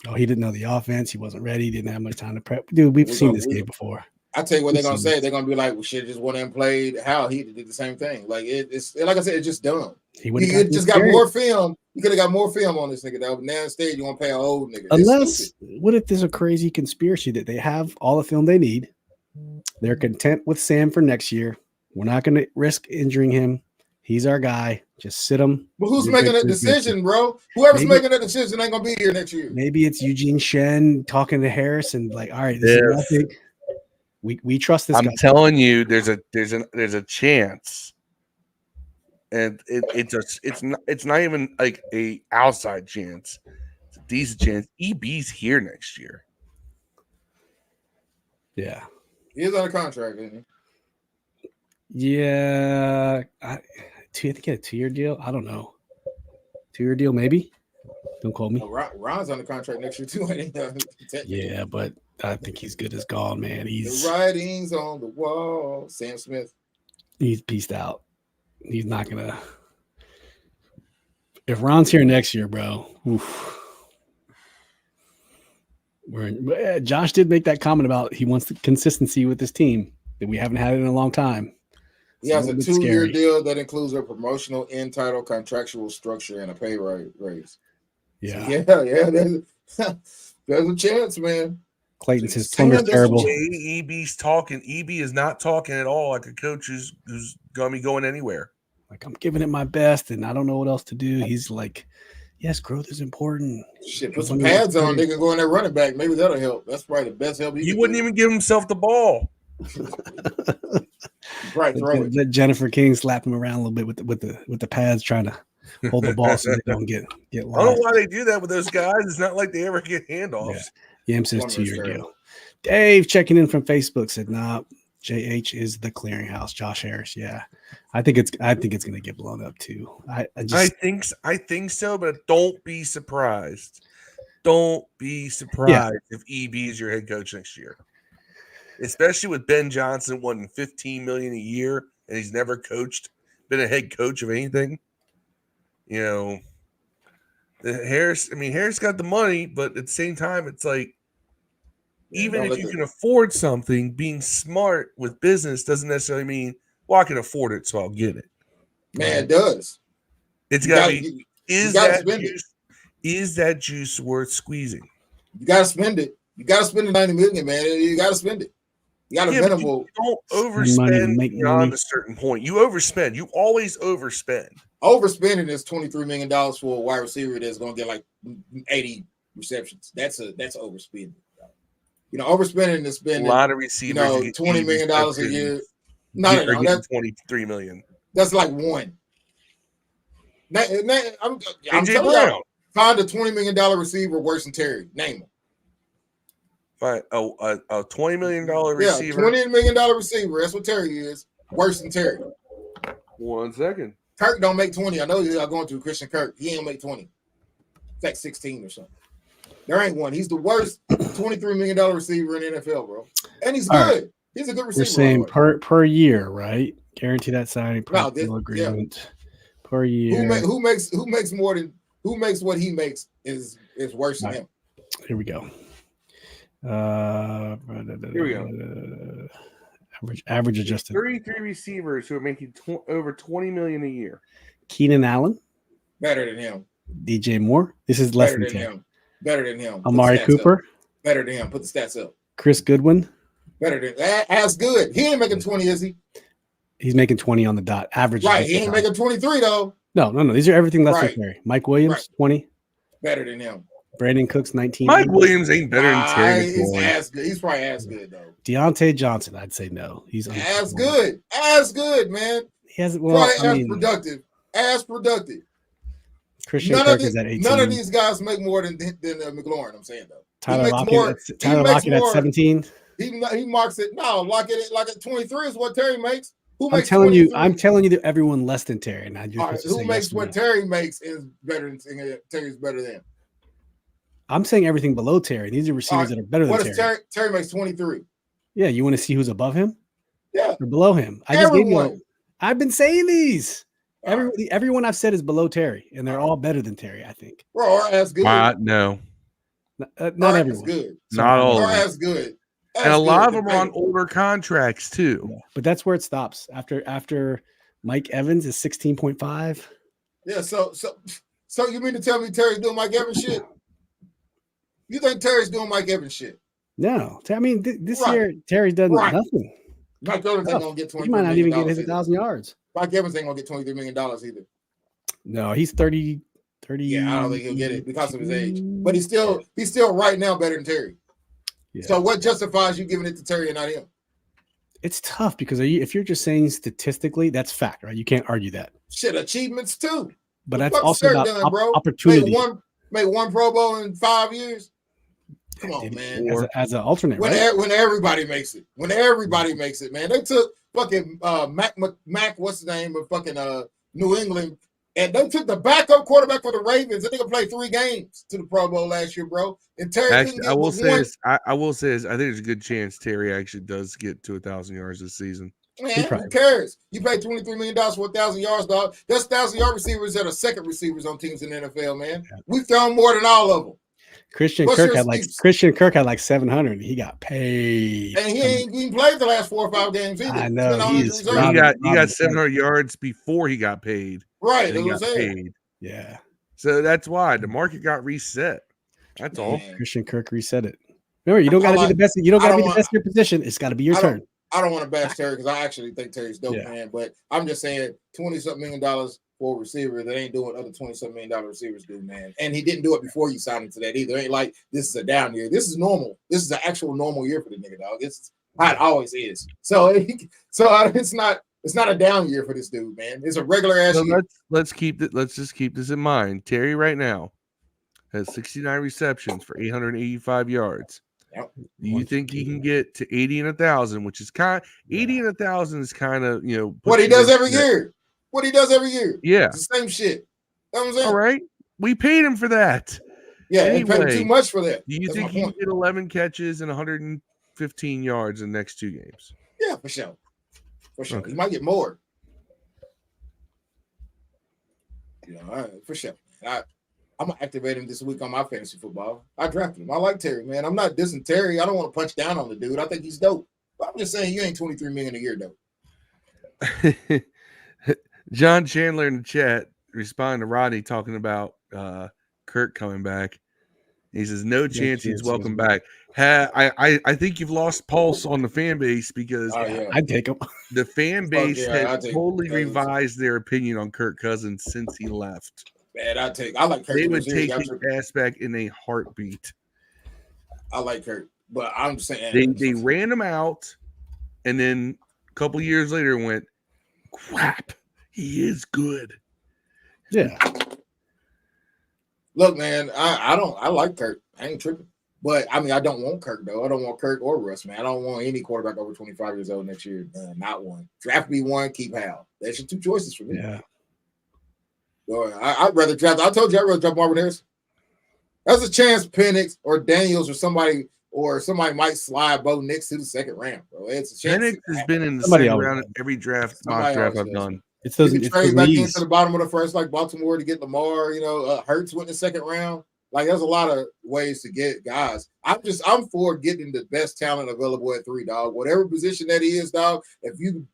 Oh, he didn't know the offense. He wasn't ready. He didn't have much time to prep. Dude, we've seen this game before. I tell you what they're gonna say. They're gonna be like, "We should have just went and played." How he did the same thing. Like it's like I said, it's just dumb. He just got more film. You could have got more film on this nigga. Though. Now instead, you want to pay an old nigga. Unless, what if there's a crazy conspiracy that they have all the film they need? They're content with Sam for next year. We're not going to risk injuring him. He's our guy. Just sit him. But who's making that decision, bro? Whoever's making that decision ain't gonna be here next year. Maybe it's Eugene Shen talking to Harris and like, all right, this is nothing. We trust this guy. I'm telling you, there's a chance, and it's not even like a outside chance. It's a decent chance. EB's here next year. Yeah, he is on a contract, isn't he? Yeah, I think he had a 2-year deal. I don't know, 2-year deal maybe. Don't call me. Ron's on the contract next year too. Yeah, but I think he's good as gone, man. He's the writings on the wall. Sam Smith. He's pieced out. He's not gonna. If Ron's here next year, bro. Oof. Josh did make that comment about he wants the consistency with this team that we haven't had it in a long time. He has a 2-year deal that includes a promotional end title, contractual structure, and a pay raise. Yeah, so there's a chance, man. Clayton says Plummer's terrible. EB's talking. EB is not talking at all like a coach who's gonna be going anywhere. Like, I'm giving it my best, and I don't know what else to do. He's like, yes, growth is important. Shit, put some pads on. They can go in there running back. Maybe that'll help. That's probably the best help. He wouldn't even give himself the ball. Right, throw it. Let Jennifer King slap him around a little bit with the pads, trying to hold the ball so they don't get lost. I don't know why they do that with those guys. It's not like they ever get handoffs. Yam says 2-year deal. Dave checking in from Facebook said, "Nah, JH is the clearinghouse." Josh Harris, yeah, I think it's going to get blown up too. I think so, but don't be surprised. Don't be surprised if EB is your head coach next year, especially with Ben Johnson wanting $15 million a year and he's never been a head coach of anything. You know, Harris got the money, but at the same time, it's like, even if you can afford something, being smart with business doesn't necessarily mean, well, I can afford it, so I'll get it. Man, it does. It's got to be, is that juice worth squeezing? You got to spend it. You got to spend the $90 million, man. You got to spend it. You got to minimal. You don't overspend beyond a certain point. You overspend. You always overspend. Overspending is $23 million for a wide receiver that's going to get like 80 receptions. That's overspending. You know, overspending is spending a lot of receivers. $20 million a year. No, that's $23 million. That's like one. I'm telling you, find a $20 million receiver worse than Terry. Name him. Fine. A $20 million receiver. Yeah, $20 million receiver. That's what Terry is. Worse than Terry. 1 second. Kirk don't make 20. I know you're going to Christian Kirk. He ain't make 20. It's like 16 or something. There ain't one. He's the worst $23 million receiver in the NFL, bro. And he's good. Right. He's a good receiver. We're saying per year, right? Guarantee that signing agreement per year. Who makes what he makes is worse than him. Here we go. Here we go. Average adjusted. 33 receivers who are making over $20 million a year. Keenan Allen, better than him. DJ Moore, this is less than 10. Him. Better than him. Amari Cooper, up. Better than him. Put the stats up. Chris Goodwin, better than as good. He ain't making 20, is he? He's making 20 on the dot. Average. Right. He ain't making 23 though. No. These are everything less than Terry. Mike Williams, 20. Better than him. Brandon Cooks, 19. Mike Williams ain't better than Terry. He's as good. He's probably as good though. Deontay Johnson, I'd say no. He's as good. As good, man. He hasn't. Productive. As productive. Christian Kirk is at 18. None of these guys make more than McLaurin. I'm saying though. Tyler Lockett at 17. He marks it. No, Lockett like at 23 is what Terry makes. I'm telling you that everyone less than Terry. And who makes what Terry makes is better than Terry's better than. I'm saying everything below Terry. These are receivers that are better than Terry. Terry makes 23. Yeah, you want to see who's above him? Yeah, or below him? I've been saying these. Everyone I've said is below Terry, and they're all better than Terry, I think. Bro, that's good. No. Not everyone. Good. Not all of them. That's good. And a lot of them are on older contracts, too. Yeah, but that's where it stops. After Mike Evans is 16.5. Yeah, so you mean to tell me Terry's doing Mike Evans shit? You think Terry's doing Mike Evans shit? No. I mean, this year, Terry's done nothing. Mike Evans ain't going to get $23 million. He might not even get his 1,000 yards. Mike Evans ain't going to get $23 million either. No, he's 30. Yeah, I don't think he'll get it because of his age. But he's still right now better than Terry. Yeah. So what justifies you giving it to Terry and not him? It's tough because if you're just saying statistically, that's fact, right? You can't argue that. Shit, achievements too. But that's also about opportunity. Made one Pro Bowl in 5 years. Come on, man. As an alternate, when everybody makes it. When everybody makes it, man. They took fucking Mac, what's his name, of fucking New England. And they took the backup quarterback for the Ravens. I think I played 3 games to the Pro Bowl last year, bro. And Terry, actually, I will say this. I think there's a good chance Terry actually does get to 1,000 yards this season. Man, who cares? You paid $23 million for 1,000 yards, dog. That's 1,000-yard receivers that are second receivers on teams in the NFL, man. Yeah. We've thrown more than all of them. Christian Kirk had like 700. He got paid, and he ain't played the last 4 or 5 games either. I know he got 700 yards before he got paid. Right, he got paid. Yeah, so that's why the market got reset. That's all. Christian Kirk reset it. Remember, you don't got to be the best. You don't got to be the best in your position. It's got to be your turn. I don't want to bash Terry because I actually think Terry's dope, man. But I'm just saying, $20-something million for a receiver that ain't doing other $20-something million receivers do, man. And he didn't do it before you signed him to that either. It ain't like this is a down year. This is normal. This is an actual normal year for the nigga, dog. It's how it always is. So it's not a down year for this dude, man. It's a regular ass year. Let's just keep this in mind. Terry right now has 69 receptions for 885 yards. Yep. Do you think he can get to 80 and 1,000, which is 80 and 1,000 is kind of, what he does every year. What he does every year. Yeah. It's the same shit. You know what I'm saying? All right. We paid him for that. Yeah, anyway, he paid too much for that. Do you think he can get 11 catches and 115 yards in the next 2 games? Yeah, for sure. For sure. Okay. He might get more. For sure. I'm going to activate him this week on my fantasy football. I drafted him. I like Terry, man. I'm not dissing Terry. I don't want to punch down on the dude. I think he's dope. But I'm just saying you ain't $23 million a year, dope. John Chandler in the chat responding to Rodney talking about Kirk coming back. He says, no chance he's welcome back. I think you've lost pulse on the fan base because I'd take him. The fan base has totally revised their opinion on Kirk Cousins since he left. Man, I like Kirk. They would take his ass back in a heartbeat. I like Kirk, but I'm saying they ran him out, and then a couple years later went, crap, he is good. Yeah. Look, man, I like Kirk. I ain't tripping. But I mean, I don't want Kirk though. I don't want Kirk or Russ, man. I don't want any quarterback over 25 years old next year. Not one. Draft me one, keep Howell. That's your 2 choices for me. Yeah. I'd rather draft. I told you I'd rather draft Marvin Harrison. There's a chance Penix or Daniels or somebody might slide Bo Nix to the second round, bro. It's a chance. Penix has been in the second round of every mock draft I've done. It's those trade back into the bottom of the first, like Baltimore, to get Lamar. Hurts went in the second round. Like, there's a lot of ways to get guys. I'm for getting the best talent available at 3, dog. Whatever position that is, dog. If you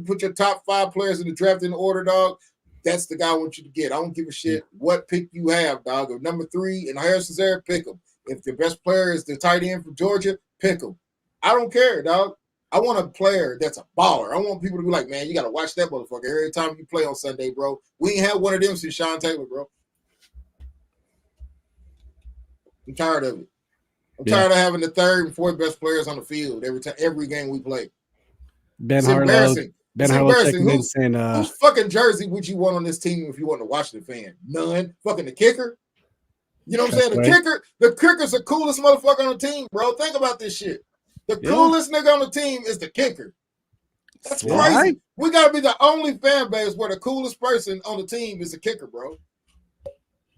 put your top 5 players in the draft in order, dog, that's the guy I want you to get. I don't give a shit what pick you have, dog. If number 3 and Harrison's there, pick him. If the best player is the tight end from Georgia, pick him. I don't care, dog. I want a player that's a baller. I want people to be like, man, you got to watch that motherfucker every time you play on Sunday, bro. We ain't had one of them since Sean Taylor, bro. I'm tired of it. I'm tired of having the 3rd and 4th best players on the field every game we play. It's embarrassing. Ben Harlow checking in saying, whose fucking jersey would you want on this team if you want a Washington fan? None. Fucking the kicker. You know what I'm saying? The kicker's the coolest motherfucker on the team, bro. Think about this shit. The coolest nigga on the team is the kicker. That's crazy. We gotta be the only fan base where the coolest person on the team is the kicker, bro.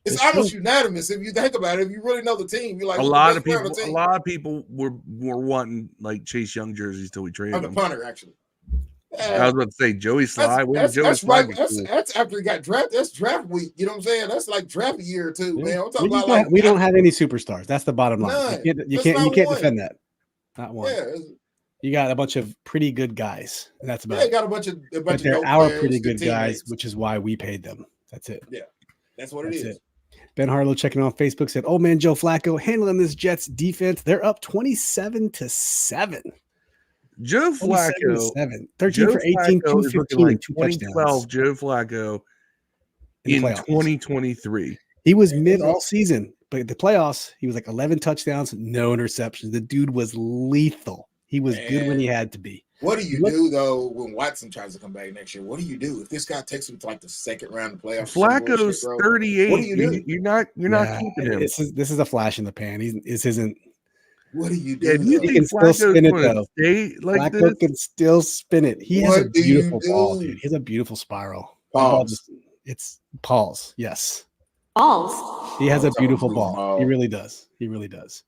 It's almost unanimous if you think about it. If you really know the team, you're like a lot of people were wanting like Chase Young jerseys till we traded I'm the punter, actually. I was about to say Joey Sly. That's right. That's after he got drafted. That's draft week. You know what I'm saying? That's like draft year too, man. I'm talking about like we don't have any superstars. That's the bottom line. None. You can't defend that. Not one. Yeah. You got a bunch of pretty good guys. And that's about it. Got a bunch of they're our pretty good guys, which is why we paid them. That's it. Yeah, that's what it is. Ben Harlow checking on Facebook said, "Oh man, Joe Flacco handling this Jets defense. They're up 27-7. Joe Flacco, 13 for 18, 215, like 2 2012 touchdowns. Joe Flacco in 2023. He was mid all season, but the playoffs, he was like 11 touchdowns, no interceptions. The dude was lethal. He was good when he had to be. What do you do though when Watson tries to come back next year? What do you do if this guy takes him to like the second round of the playoffs? Flacco's 38. What do you do? You're not keeping him. This is a flash in the pan. This isn't. What do you do? Yeah, he can still spin it though. Like Flacco can still spin it. He has a beautiful ball, dude. He has a beautiful spiral. Balls. It's Paul's. Yes. Balls. He has a beautiful ball. He really does. He really does.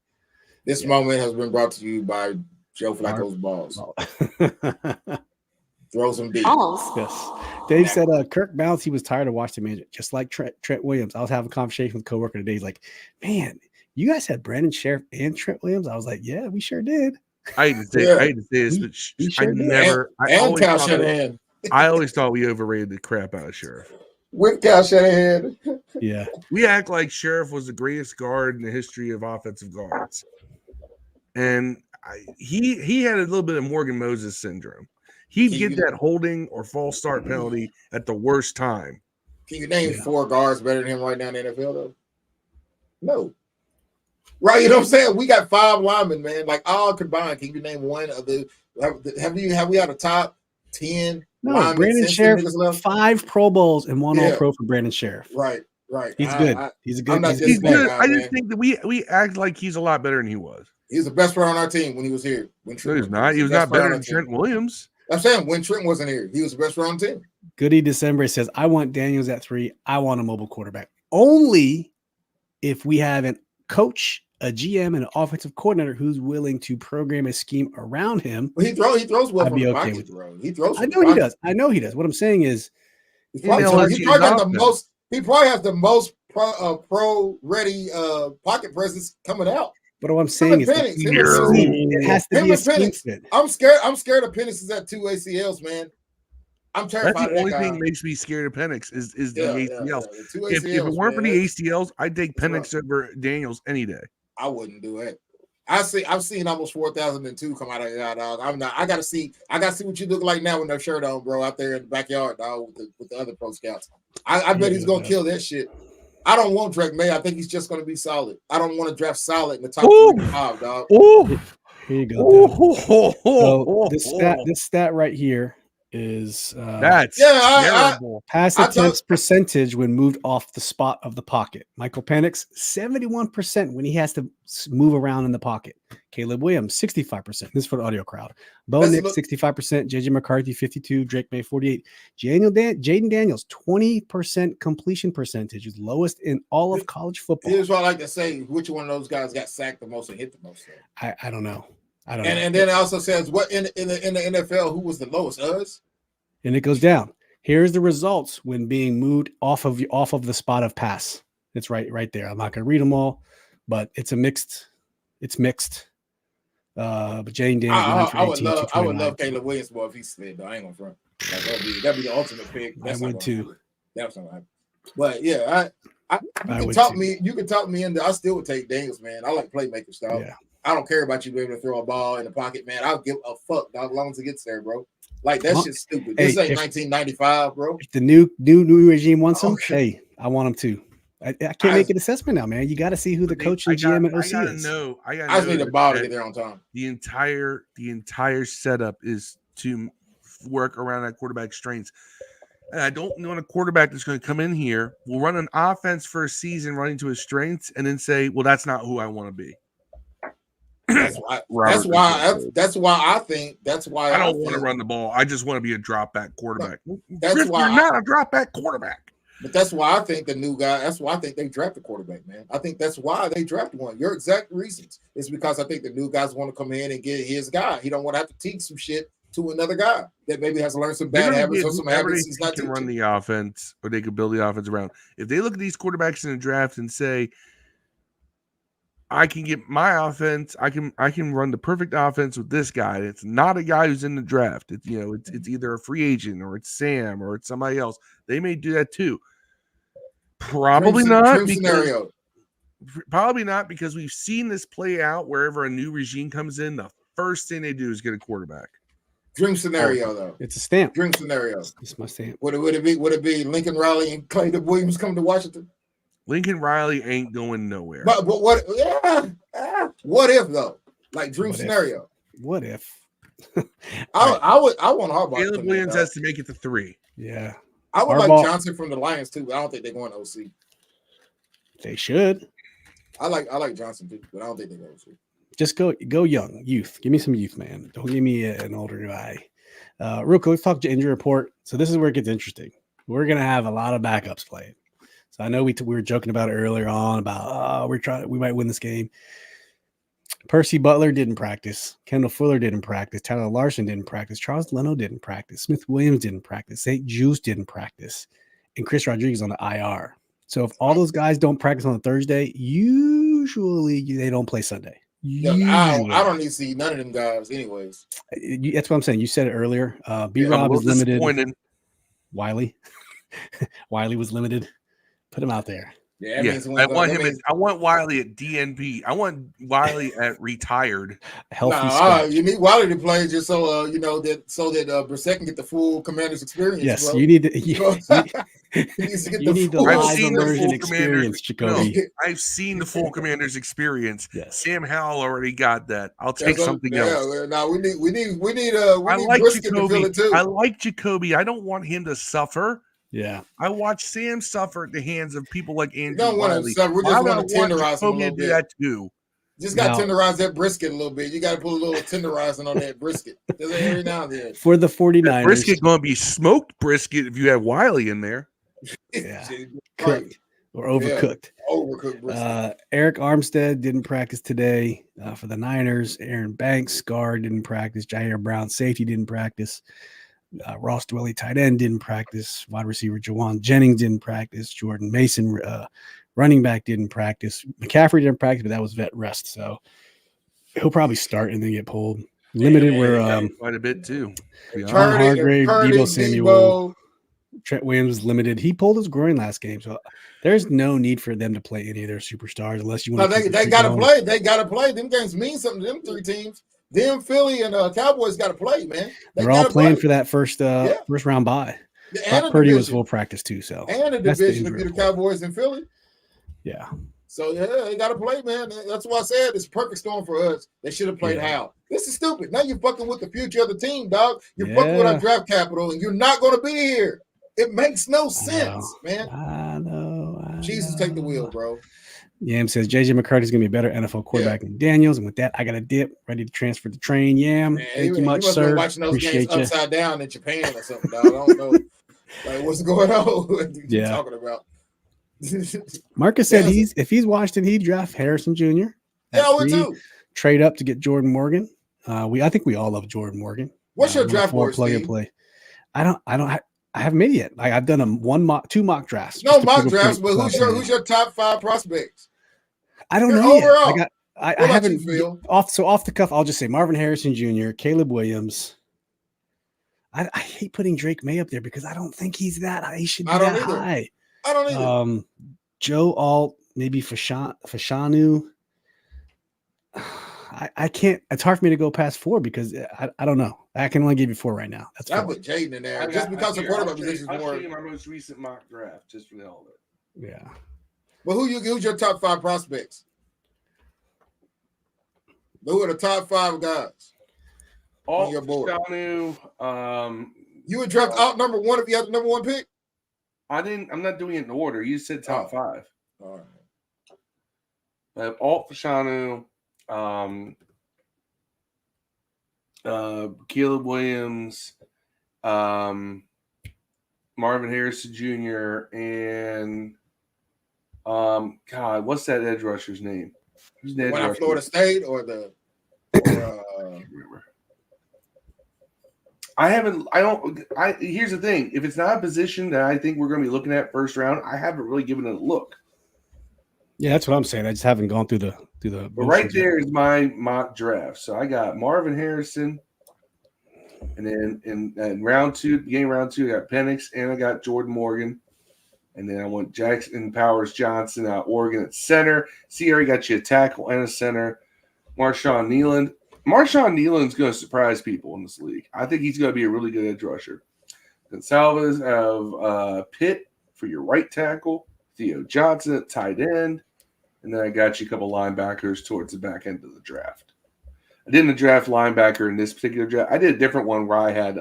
This moment has been brought to you by Joe Flacco's balls. Throw some deep. Balls. Yes. Dave said Kirk bounced. He was tired of Washington management, just like Trent Williams. I was having a conversation with a coworker today. He's like, man, you guys had Brandon Sheriff and Trent Williams. I was like, yeah, we sure did. I hate to say this, but I always thought we overrated the crap out of Sheriff. With Kyle Shanahan. Yeah. We act like Sheriff was the greatest guard in the history of offensive guards. And he had a little bit of Morgan Moses syndrome. He'd get that holding or false start penalty at the worst time. Can you name 4 guards better than him right now in the NFL, though? No. Right, you know what I'm saying? We got 5 linemen, man. Like all combined. Can you name one of the have we had a top 10? No, Brandon Sheriff, 5 Pro Bowls and 1 All-Pro for Brandon Sheriff. Right. He's good. He's good. He's good. Guy, I just think that we act like he's a lot better than he was. He's the best player on our team when he was here. No, he's not. He was not better than Trent Williams. I'm saying when Trent wasn't here, he was the best player on the team. Goody December says, I want Daniels at 3. I want a mobile quarterback. Only if we have a coach, a GM, and an offensive coordinator who's willing to program a scheme around him. Well, he throws well I'd from be the okay pocket, with bro. He throws. I know he does. What I'm saying is, he probably got the most. He probably has the most pro ready pocket presence coming out. But what I'm saying is, it has to be a scheme fit. I'm scared of Penix is at 2 ACLs, man. I'm terrified. That's the only thing that makes me scared of Penix is the ACLs. If it weren't for the ACLs, I'd take Penix over Daniels any day. I wouldn't do it. I've seen almost 4,002 come out of that, dog. I gotta see what you look like now with no shirt on, bro, out there in the backyard, dog, with the other pro scouts. I bet he's gonna kill that shit. I don't want Drake May. I think he's just gonna be solid. I don't want to draft solid in the top 25, dog. Here you go. So this stat right here is that's terrible. Pass attempts percentage when moved off the spot of the pocket. Michael Penix 71% when he has to move around in the pocket. Caleb Williams 65%. This is for the audio crowd. Bo Nick 65%. JJ McCarthy 52%. Drake May 48%. Jaden Daniels 20% completion percentage is lowest in all of college football. Here's what I like to say: which one of those guys got sacked the most and hit the most? I don't know. And then it also says what in the NFL who was the lowest? Us. And it goes down. Here's the results when being moved off of the spot of pass. It's right there. I'm not going to read them all, but it's mixed. But Jane Daniels. I would love Caleb Williams, boy, if he slid. Though I ain't gonna front. Like, that'd be the ultimate pick. I would too. That's not happen. But yeah, you can talk me into. I still would take Daniels, man. I like playmakers, dog. Yeah. I don't care about you being able to throw a ball in the pocket, man. I'll give a fuck, dog, as long as it gets there, bro. Like that shit's stupid. This ain't 1995, bro. If the new regime wants him, hey, I want him too. I can't make an assessment now, man. You got to see who the coach and GM and OC is. I just need the ball to get there on time. The entire setup is to work around that quarterback's strengths. And I don't want a quarterback that's going to come in here, will run an offense for a season running to his strengths, and then say, "Well, that's not who I want to be." That's why I think I don't want to run the ball. I just want to be a drop back quarterback. That's why you're not a drop back quarterback. But that's why I think the new guy. That's why I think they drafted quarterback, man. I think that's why they drafted one. Your exact reasons is because I think the new guys want to come in and get his guy. He don't want to have to teach some shit to another guy that maybe has to learn some bad habits or some habits he's not can teaching. Run the offense, or they could build the offense around. If they look at these quarterbacks in the draft and say, I can get my offense. I can run the perfect offense with this guy. It's not a guy who's in the draft. It's it's either a free agent or it's Sam or it's somebody else. They may do that too. Probably not because we've seen this play out wherever a new regime comes in. The first thing they do is get a quarterback. Dream scenario though. It's a stamp. Dream scenario. It's my stamp. Would it be Lincoln Riley and Caleb Williams coming to Washington? Lincoln Riley ain't going nowhere. But what? Yeah. What if though? Like dream scenario. What if? I want Harbaugh. Caleb Williams has to make it to 3. Yeah. I would like Johnson from the Lions too, but I don't think they're going to OC. They should. I like Johnson too, but I don't think they're going to OC. Just go young, youth. Give me some youth, man. Don't give me an older guy. Real quick, let's talk to injury report. So this is where it gets interesting. We're gonna have a lot of backups playing. So I know we were joking about it earlier on about we might win this game. Percy Butler didn't practice. Kendall Fuller didn't practice. Tyler Larson didn't practice. Charles Leno didn't practice. Smith Williams didn't practice. St. Juice didn't practice. And Chris Rodriguez on the IR. So if all those guys don't practice on a Thursday, usually they don't play Sunday. I don't need to see none of them guys anyways. That's what I'm saying. You said it earlier. B-Rob is limited. Wiley was limited. Put him out there. Yeah, I want Wiley at DNP. I want Wiley at retired. Healthy. You need Wiley to play just so that Brissett can get the full Commander's experience. Yes, bro. you need to. He needs to get the live immersion experience, Jacoby. I've seen the full Commander's experience. Yes. Sam Howell already got that. I'll take something else. No, we need like Brisket to fill it too. I like Jacoby. I don't want him to suffer. Yeah, I watched Sam suffer at the hands of people like Andrew. Don't want to suffer. We just want to tenderize him a little bit. Do that too. Just got to tenderize that brisket a little bit. You got to put a little tenderizing on that brisket. Just every now and then. For the 49ers, that brisket going to be smoked brisket if you have Wiley in there. Yeah, cooked or overcooked. Yeah, overcooked brisket. Eric Armstead didn't practice today for the Niners. Aaron Banks, guard, didn't practice. Jair Brown, safety, didn't practice. Ross Dwelly, tight end, didn't practice. Wide receiver Jawan Jennings didn't practice. Jordan Mason, running back, didn't practice. McCaffrey didn't practice, but that was vet rest, so he'll probably start and then get pulled. Limited were quite a bit too. Hargrave, Deebo Samuel, Trent Williams was limited. He pulled his groin last game, so there's no need for them to play any of their superstars unless you want. No, they got to play. They got to play. Them games mean something to them 3 teams. Them Philly and Cowboys got to play, man. They're all playing for that first round bye. Brock Purdy was full practice too, so and the division to be the Cowboys and Philly. Yeah. So they got to play, man. That's why I said it's a perfect storm for us. They should have played Howell. This is stupid. Now you're fucking with the future of the team, dog. You're fucking with our draft capital, and you're not going to be here. It makes no sense, man. I know. Jesus, take the wheel, bro. Yam says JJ McCarthy's gonna be a better NFL quarterback than Daniels, and with that, I got a dip, ready to transfer the train. Yam, thank you much, sir. Watching those games upside down in Japan or something, dog. I don't know, like what's going on. What you talking about? Marcus said if he's Washington, he'd draft Harrison Jr. Yeah, I would too. Trade up to get Jordan Morgan. I think we all love Jordan Morgan. What's your draft board, plug and play? I haven't made it yet. Like I've done 2 mock drafts. No mock drafts, but who's your top 5 prospects? I don't know overall. Yet. I haven't off the cuff. I'll just say Marvin Harrison Jr., Caleb Williams. I hate putting Drake May up there because I don't think he's that high. He should be that high. I don't either. Joe Alt, maybe Fashanu. I can't. It's hard for me to go past 4 because I don't know. I can only give you 4 right now. That's I put Jaden in there just because the quarterback position is more. I'll show you my most recent mock draft just for the hell of it. Yeah. Well, who's your top 5 prospects? Who are the top 5 guys on your board? You would draft out number 1 if you had the number 1 pick? I'm not doing it in order. You said top 5. All right. Alt Fashanu, Caleb Williams, Marvin Harrison Jr., and God, what's that edge rusher's name? Who's the edge rusher? Florida State or the? I can't remember. Here's the thing. If it's not a position that I think we're going to be looking at first round, I haven't really given it a look. Yeah, that's what I'm saying. I just haven't gone through the. But right there is my mock draft. So I got Marvin Harrison, and then in round 2, beginning of round 2, I got Penix, and I got Jordan Morgan, and then I went Jackson Powers Johnson out Oregon at center. See, I already got you a tackle and a center. Marshawn Nealand. Marshawn Nealand's going to surprise people in this league. I think he's going to be a really good edge rusher. Gonsalves of Pitt for your right tackle. Theo Johnson at tight end. And then I got you a couple linebackers towards the back end of the draft. I didn't draft linebacker in this particular draft. I did a different one where I had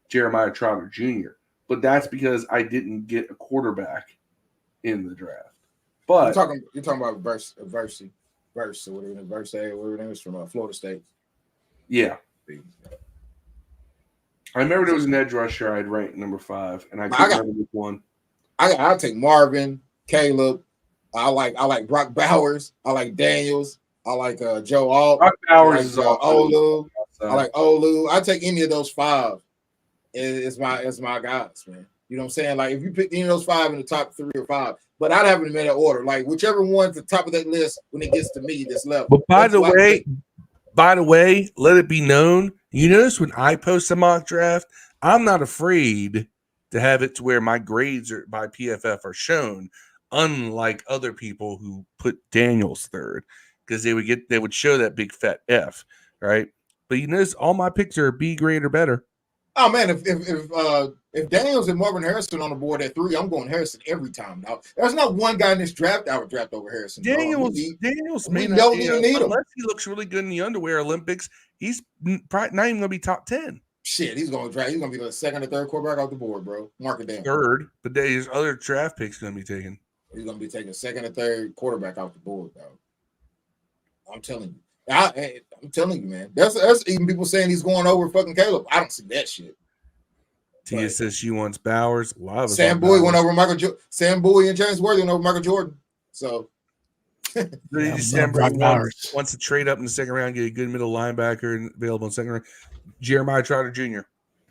Jeremiah Trotter Jr., but that's because I didn't get a quarterback in the draft. But you're talking about Verse, whatever it is from Florida State. Yeah. I remember there was an edge rusher I'd ranked number 5, and I couldn't remember which one. I'll take Marvin, Caleb. I like Brock Bowers. I like Daniels. I like Joe Alt. Brock Bowers is Olu. I like Olu. I take any of those 5. It's my guys, man. You know what I'm saying? Like if you pick any of those 5 in the top 3 or 5, but I'd have them in that order. Like whichever one's the top of that list when it gets to me, this level. But by the way, let it be known. You notice when I post a mock draft, I'm not afraid to have it to where my grades by PFF are shown. Unlike other people who put Daniels 3rd, because they would show that big fat F, right? But you notice all my picks are B grade or better. Oh man, if Daniels and Marvin Harrison on the board at 3, I'm going Harrison every time. Now, there's not one guy in this draft I would draft over Harrison. Daniels may not, don't even need him unless he looks really good in the underwear Olympics. He's probably not even going to be top 10. Shit, he's going to be the 2nd or 3rd quarterback off the board, bro. Mark it down. 3rd, but there's other draft picks going to be taken. He's going to be taking 2nd or 3rd quarterback off the board, dog. I'm telling you. I'm telling you, man. That's even people saying he's going over fucking Caleb. I don't see that shit. Tia says she wants Bowers. A lot of Sam Bowie went over Michael. Sam Bowie and James Worthy went over Michael Jordan. So December wants to trade up in the 2nd round, get a good middle linebacker available in the 2nd round. Jeremiah Trotter Jr.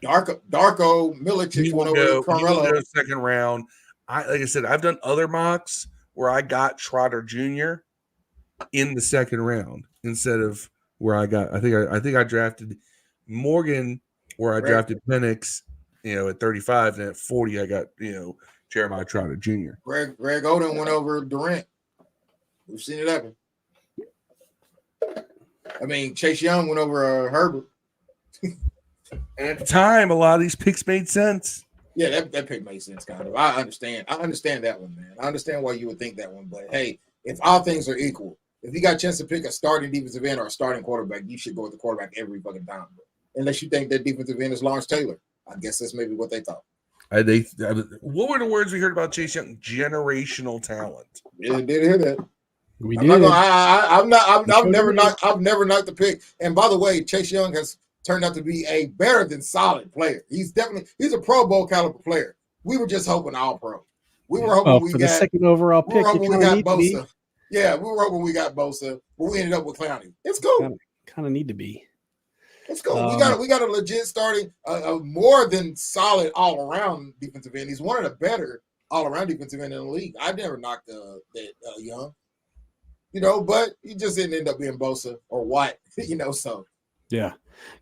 Darko Milicic went over Carmelo. 2nd round. Like I said, I've done other mocks where I got Trotter Jr. in the 2nd round instead of where I got. I think I drafted Morgan where I drafted Penix, at 35, and at 40 I got Jeremiah Trotter Jr. Greg Oden went over Durant. We've seen it happen. I mean, Chase Young went over Herbert. And at the time, a lot of these picks made sense. Yeah, that pick makes sense, kind of. I understand that one, man. I understand why you would think that one. But, hey, if all things are equal, if you got a chance to pick a starting defensive end or a starting quarterback, you should go with the quarterback every fucking time. Unless you think that defensive end is Lawrence Taylor. I guess that's maybe what they thought. What were the words we heard about Chase Young? Generational talent. Yeah, I did hear that. We did. I've never knocked the pick. And by the way, Chase Young has turned out to be a better than solid player. He's a Pro Bowl caliber player. We were just hoping all pro. We were hoping the 2nd overall pick. We got Bosa. Yeah, we were hoping we got Bosa, but we ended up with Clowney. It's cool. Kind of need to be. It's cool. We got a legit starting, a more than solid all around defensive end. He's one of the better all around defensive end in the league. I never knocked that Young, but he just didn't end up being Bosa or Watt, So yeah.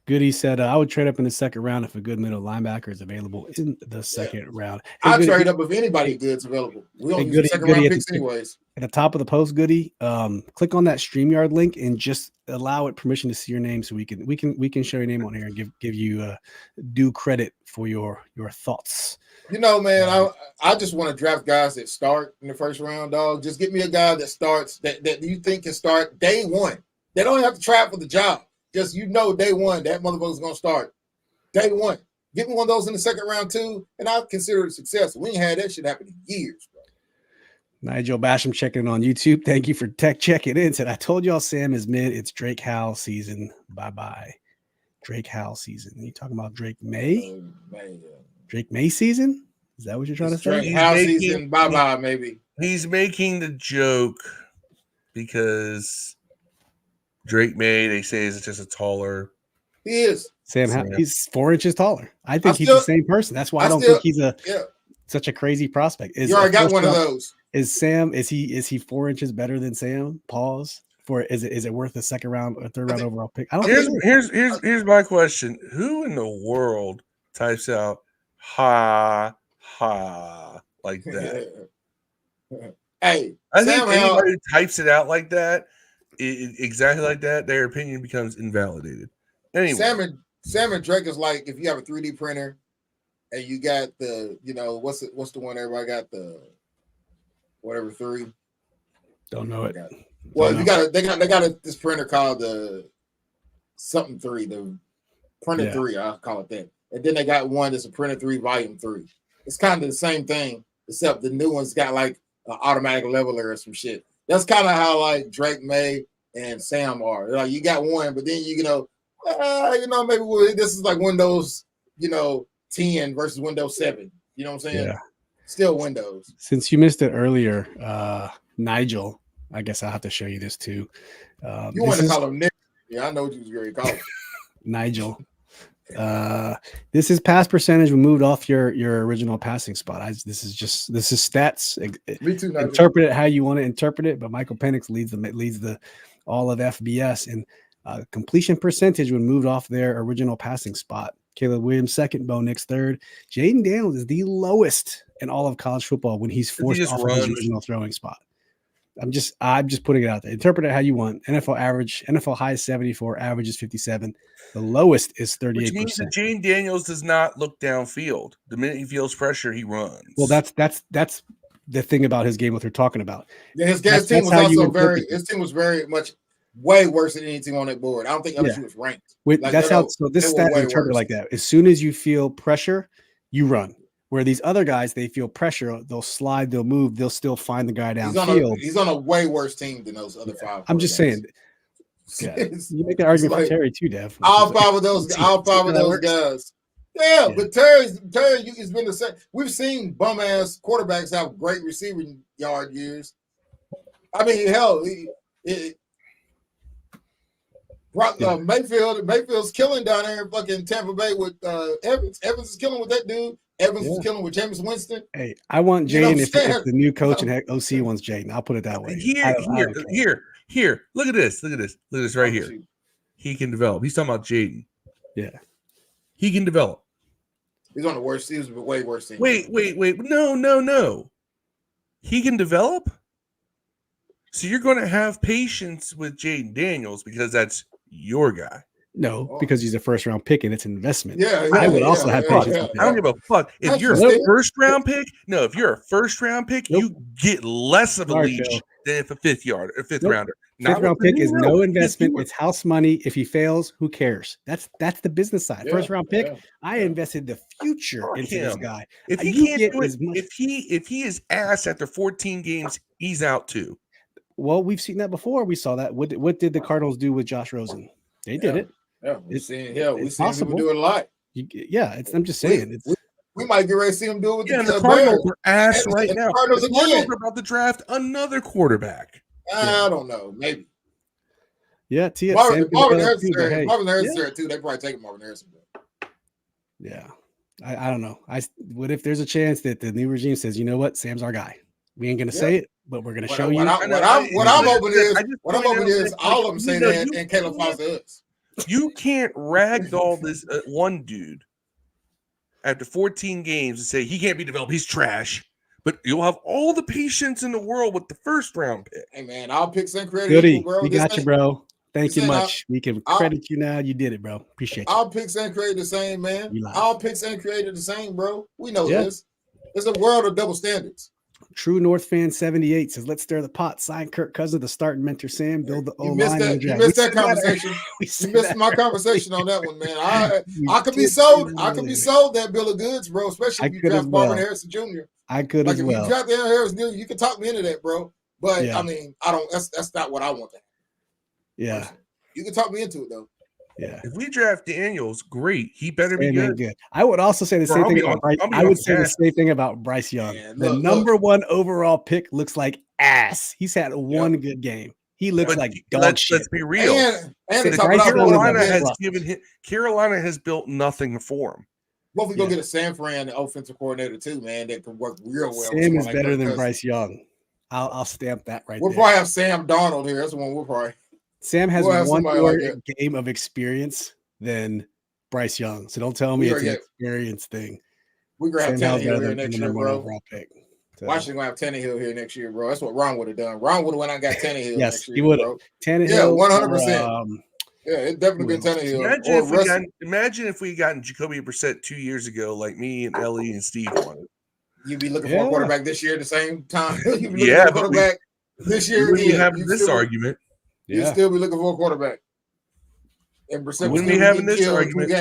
Goody said, I would trade up in the 2nd round if a good middle linebacker is available in the 2nd round. Hey, I'd trade up if anybody good's available. We don't use 2nd round picks anyways. At the top of the post, Goody, click on that StreamYard link and just allow it permission to see your name so we can show your name on here and give you due credit for your thoughts. Man, I just want to draft guys that start in the 1st round, dog. Just get me a guy that starts that you think can start day one. They don't have to try for the job. Just day one, that motherfucker's gonna start. Day one. Get me one of those in the 2nd round too, and I'll consider it a success. We ain't had that shit happen in years, bro. Nigel Basham checking in on YouTube. Thank you for tech checking in. Said, I told y'all Sam is mid. It's Drake Howell season. Bye-bye. Drake Howell season. Are you talking about Drake May? Drake May season? Is that what you're trying to say? Drake Howell season. Bye-bye, maybe. He's making the joke because Drake May, they say, is just a taller. He is. Sam, he's 4 inches taller. I think he's the same person. That's why I don't think he's such a crazy prospect. You already got one of those. Is Sam? Is he 4 inches better than Sam? Pause. Is it worth a second round or third round overall pick? I don't. Here's my question: who in the world types out ha like that? Hey, I think anybody who types it out like that, exactly like that, their opinion becomes invalidated. Anyway, Sam and Drake is like if you have a 3D printer and you got the, what's the one everybody got, the whatever 3. Don't know it. Well, they got this printer called the something 3, the printer 3, I'll call it that. And then they got one that's a printer 3 volume 3. It's kind of the same thing, except the new one's got like an automatic leveler or some shit. That's kind of how like Drake, May, and Sam are. Like you got one, but then maybe this is like Windows, 10 versus Windows 7. You know what I'm saying? Yeah. Still Windows. Since you missed it earlier, Nigel, I guess I'll have to show you this too. You want to call him Nick? Yeah, I know what you was going to call him. Nigel. This is pass percentage. We moved off your original passing spot. This is stats. Me too. Nigel. Interpret it how you want to interpret it. But Michael Penix leads the all of FBS and completion percentage when moved off their original passing spot. Caleb Williams second, Bo Nix third. Jaden Daniels is the lowest in all of college football when he's forced off of his original throwing spot. I'm just putting it out there. Interpret it how you want. NFL average, NFL high is 74, average is 57. The lowest is 38%. Which means that Jaden Daniels does not look downfield. The minute he feels pressure, he runs. Well, that's the thing about his game, what they're talking about. Yeah, his team was also very much way worse than any team on that board. I don't think LSU was ranked. So this stat is interpreted like that. As soon as you feel pressure, you run. Where these other guys, they feel pressure, they'll slide, they'll move, they'll still find the guy downfield. He's on a way worse team than those other 5. I'm just saying. Yeah. You make that argument for Terry too, Dev. All five of those guys. Yeah, but Terry has been the same. We've seen bum ass quarterbacks have great receiving yard years. I mean, hell, Mayfield's killing down there in fucking Tampa Bay with Evans. Evans is killing with that dude. Evans is killing with Jameis Winston. Hey, I want Jaden if the new coach and OC wants Jaden. I'll put it that way. Here. Look at this. Look at this right here. He can develop. He's talking about Jaden. Yeah. He can develop. He's on the worst. He was way worse than. Wait. No. He can develop? So you're going to have patience with Jaden Daniels because that's your guy. No, because he's a first-round pick and it's an investment. Yeah, I would also have patience. I don't give a fuck. If you're a first-round pick, you get less of a leash than if a fifth rounder. Fifth-round pick is no investment. It's house money. If he fails, who cares? That's the business side. Yeah, first-round pick, I invested the future into this guy. If he can't do it, if he is ass after 14 games, he's out too. Well, we've seen that before. We saw that. What did the Cardinals do with Josh Rosen? They did it. Yeah, we've seen people do it a lot. I'm just saying. We might get ready to see him do it with the Cardinals are ass right now. The Cardinals are about to draft another quarterback. I don't know. Maybe. Yeah, Marvin Harrison there too. They probably take Marvin Harrison. Yeah, I don't know. What if there's a chance that the new regime says, you know what, Sam's our guy. We ain't gonna say it, but we're gonna show you. What I'm hoping is all of them say that, and Caleb Foster is. You can't ragdoll this one dude after 14 games and say he can't be developed. He's trash. But you'll have all the patience in the world with the first round pick. Hey man, I'll pick St. Credit. Goody, we got you, bro. Thank you much. We can credit you now. You did it, bro. Appreciate you. I'll pick St. Credit the same, man. I'll pick St. Credit the same, bro. We know this. It's a world of double standards. True North fan 78 says, "Let's stir the pot. Sign Kirk Cousins to start and mentor Sam. Build the O line." You missed that conversation. You missed my conversation on that one, man. I could be sold. I could be sold that bill of goods, bro. Especially if you draft Marvin Harrison Jr. I could as well. If you draft Harrison Jr., you can talk me into that, bro. But I mean, I don't. That's not what I want to have. Yeah, you can talk me into it though. Yeah. If we draft Daniels, great. He better be good. I would also say the same thing about Bryce. I would say the same thing about Bryce Young. The number one overall pick looks like ass. He's had one good game. He looks like dog shit. Let's be real. And Carolina has built nothing for him. Well, we go get a San Fran offensive coordinator too, man. That can work real well. Sam is better than Bryce Young. I'll stamp that right we'll there. We'll probably have Sam Darnold here. That's the one we'll probably. Sam has one more game of experience than Bryce Young. So don't tell me it's an experience thing. We're going to have Tannehill here next year, bro. So. Washington going to have Tannehill here next year, bro. That's what Ron would have done. Ron would have went out and got Tannehill next year. He would have. Tannehill. Yeah, 100%. Yeah, it's definitely been Tannehill. Imagine if we had gotten Jacoby Brissett 2 years ago, like me and Ellie and Steve wanted. You'd be looking for a quarterback this year at the same time. You'd be looking for a quarterback this year. We having this argument. You'd still be looking for a quarterback. And Brissett wouldn't be having this argument.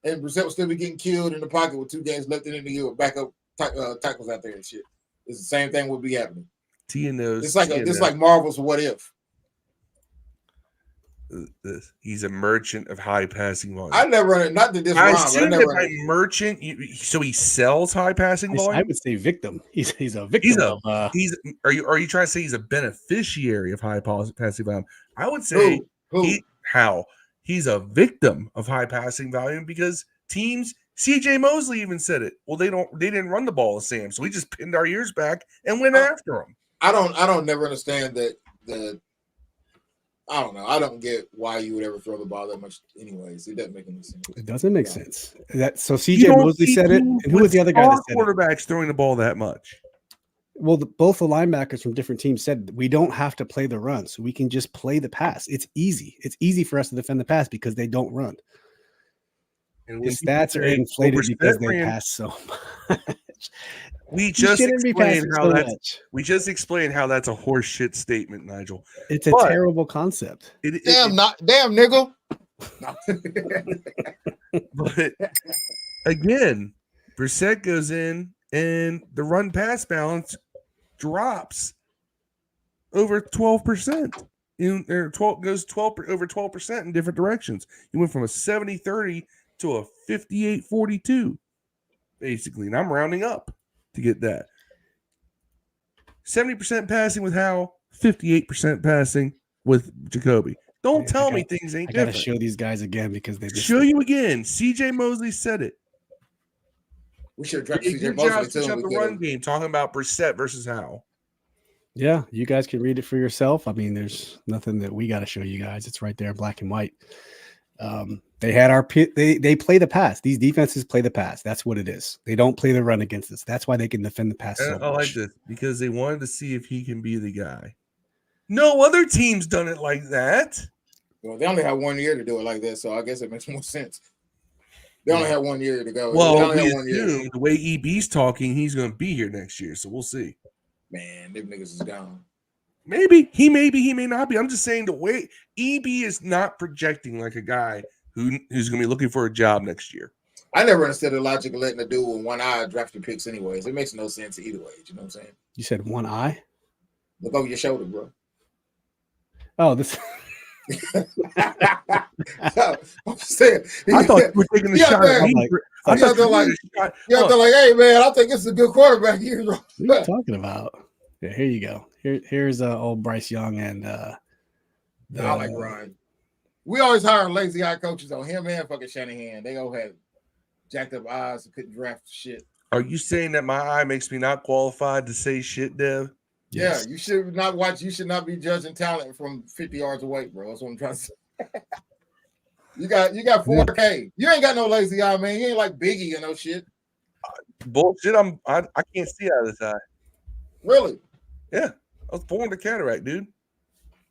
And Brissett will still be getting killed in the pocket with 2 games left in the year with backup tackles out there and shit. It's the same thing would be happening. Tia knows. It's like Marvel's What If. He's a merchant of high passing volume. I never run it. Not that this. I assume that by merchant, so he sells high passing volume. I would say victim. He's a victim. Are you trying to say he's a beneficiary of high passing volume? I would say he's a victim of high passing volume because teams. CJ Mosley even said it. Well, they didn't run the ball as Sam, so we just pinned our ears back and went after him. I don't never understand that. I don't know. I don't get why you would ever throw the ball that much. Anyways, it doesn't make any sense. It doesn't make sense. So CJ Mosley said it, and who was the other guy that said quarterbacks throwing the ball that much? Well, both the linebackers from different teams said we don't have to play the run, so we can just play the pass. It's easy. It's easy for us to defend the pass because they don't run. And his stats are inflated because they pass so much. We just explained how that's a horse shit statement, Nigel. It's a terrible concept. Damn nigga. But again, Brissett goes in and the run pass balance drops over 12%. Over 12% in different directions. You went from a 70-30 to a 58-42, basically. And I'm rounding up to get that. 70% passing with Howell, 58% passing with Jacoby. Don't tell me things ain't different. I got to show these guys again because they just show you again. CJ Mosley said it. We should have CJ Mosley too. The run game talking about Brissett versus Howell. Yeah, you guys can read it for yourself. I mean, there's nothing that we got to show you guys. It's right there in black and white. They had they play the pass. These defenses play the pass. That's what it is. They don't play the run against us. That's why they can defend the pass so much. I like this because they wanted to see if he can be the guy. No other team's done it like that. Well, they only have 1 year to do it like that, so I guess it makes more sense. They only have 1 year to go. Well, the way EB's talking, he's going to be here next year, so we'll see. Man, them niggas is gone. Maybe, he may not be. I'm just saying the way EB is not projecting like a guy who's going to be looking for a job next year. I never understood the logic of letting a dude with one eye draft your picks anyways. It makes no sense either way. You know what I'm saying? You said one eye? Look over your shoulder, bro. Oh, this. I'm saying. I thought you were taking the shot at me. They're like, hey, man, I think this is a good quarterback here. What are you talking about? Yeah, here you go. Here's old Bryce Young and I like Ryan. We always hire lazy eye coaches on him and fucking Shanahan. They all had jacked up eyes and couldn't draft shit. Are you saying that my eye makes me not qualified to say shit, Dev? Yes. Yeah, you should not watch. You should not be judging talent from 50 yards away, bro. That's what I'm trying to say. You got 4K. You ain't got no lazy eye, man. You ain't like Biggie and no shit. Bullshit. I can't see out of this eye. Really? Yeah. I was born with cataract, dude.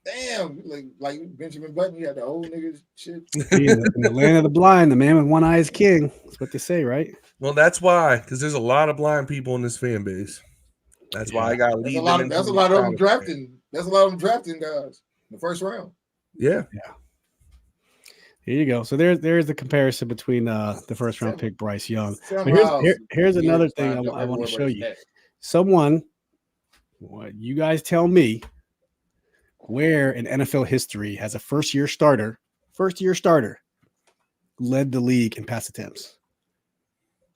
Damn, like Benjamin Button, you had the old niggas shit. In the land of the blind, the man with one eye is king. That's what they say, right? Well, that's why, because there's a lot of blind people in this fan base. That's why I got to leave. That's a lot of them drafting. That's a lot of them drafting guys in the first round. Yeah. Here you go. So there's the comparison between the first round pick Bryce Young. Here's another thing I want to show you. You guys tell me where in NFL history has a first year starter led the league in pass attempts.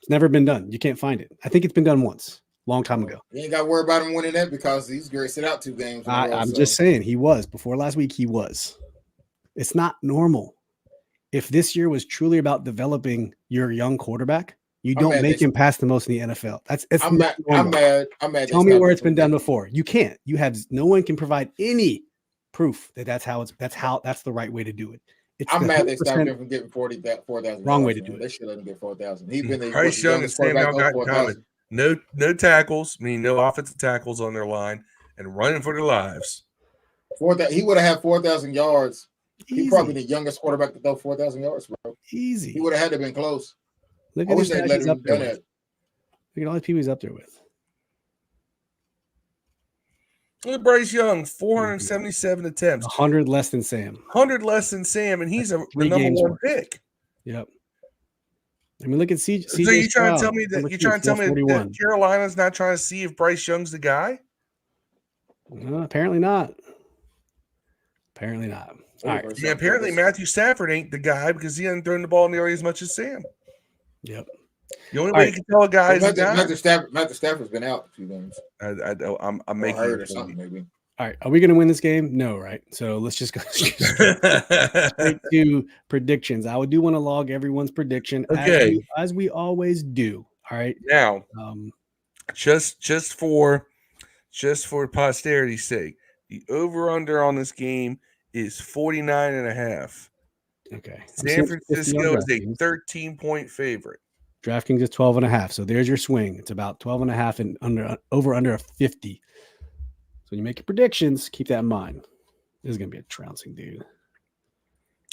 It's never been done. You can't find it. I think it's been done once. long time ago. You ain't got to worry about him winning that because he's going to sit out 2 games. I'm just saying he was. Before last week, he was. It's not normal. If this year was truly about developing your young quarterback, you don't make him pass the most in the NFL. I'm mad. Tell me where it's been done before. You can't. No one can provide any proof that's the right way to do it. I'm mad they stopped him from getting 4,000. Wrong way to do it. They should let him get 4,000. He's been Bryce Young and Sam Howell got in common. No tackles, meaning no offensive tackles on their line, and running for their lives. He would have had 4,000 yards. He's probably the youngest quarterback to throw 4,000 yards, bro. Easy. He would have had to have been close. Look at his guys up there with. Look at all the people he's up there with. Look at Bryce Young, 477 attempts. 100 less than Sam. 100 less than Sam, and he's the number 1 pick. Yep. I mean, look at CJ. So you're trying to tell me that Carolina's not trying to see if Bryce Young's the guy? Apparently not. Apparently not. All right. Yeah, apparently Matthew Stafford ain't the guy because he hasn't thrown the ball nearly as much as Sam. Yep. The only way you can tell a guy is a guy. Matthew Stafford's been out a few games. I'm making it or something maybe. All right. Are we going to win this game? No, right? So let's just go straight to predictions. I do want to log everyone's prediction as we always do. All right. Now, just for posterity's sake, the over-under on this game is 49.5. Okay. San Francisco is a 13-point favorite. DraftKings is 12.5. So there's your swing. It's about 12.5 and under a 50. So when you make your predictions, keep that in mind. This is going to be a trouncing, dude.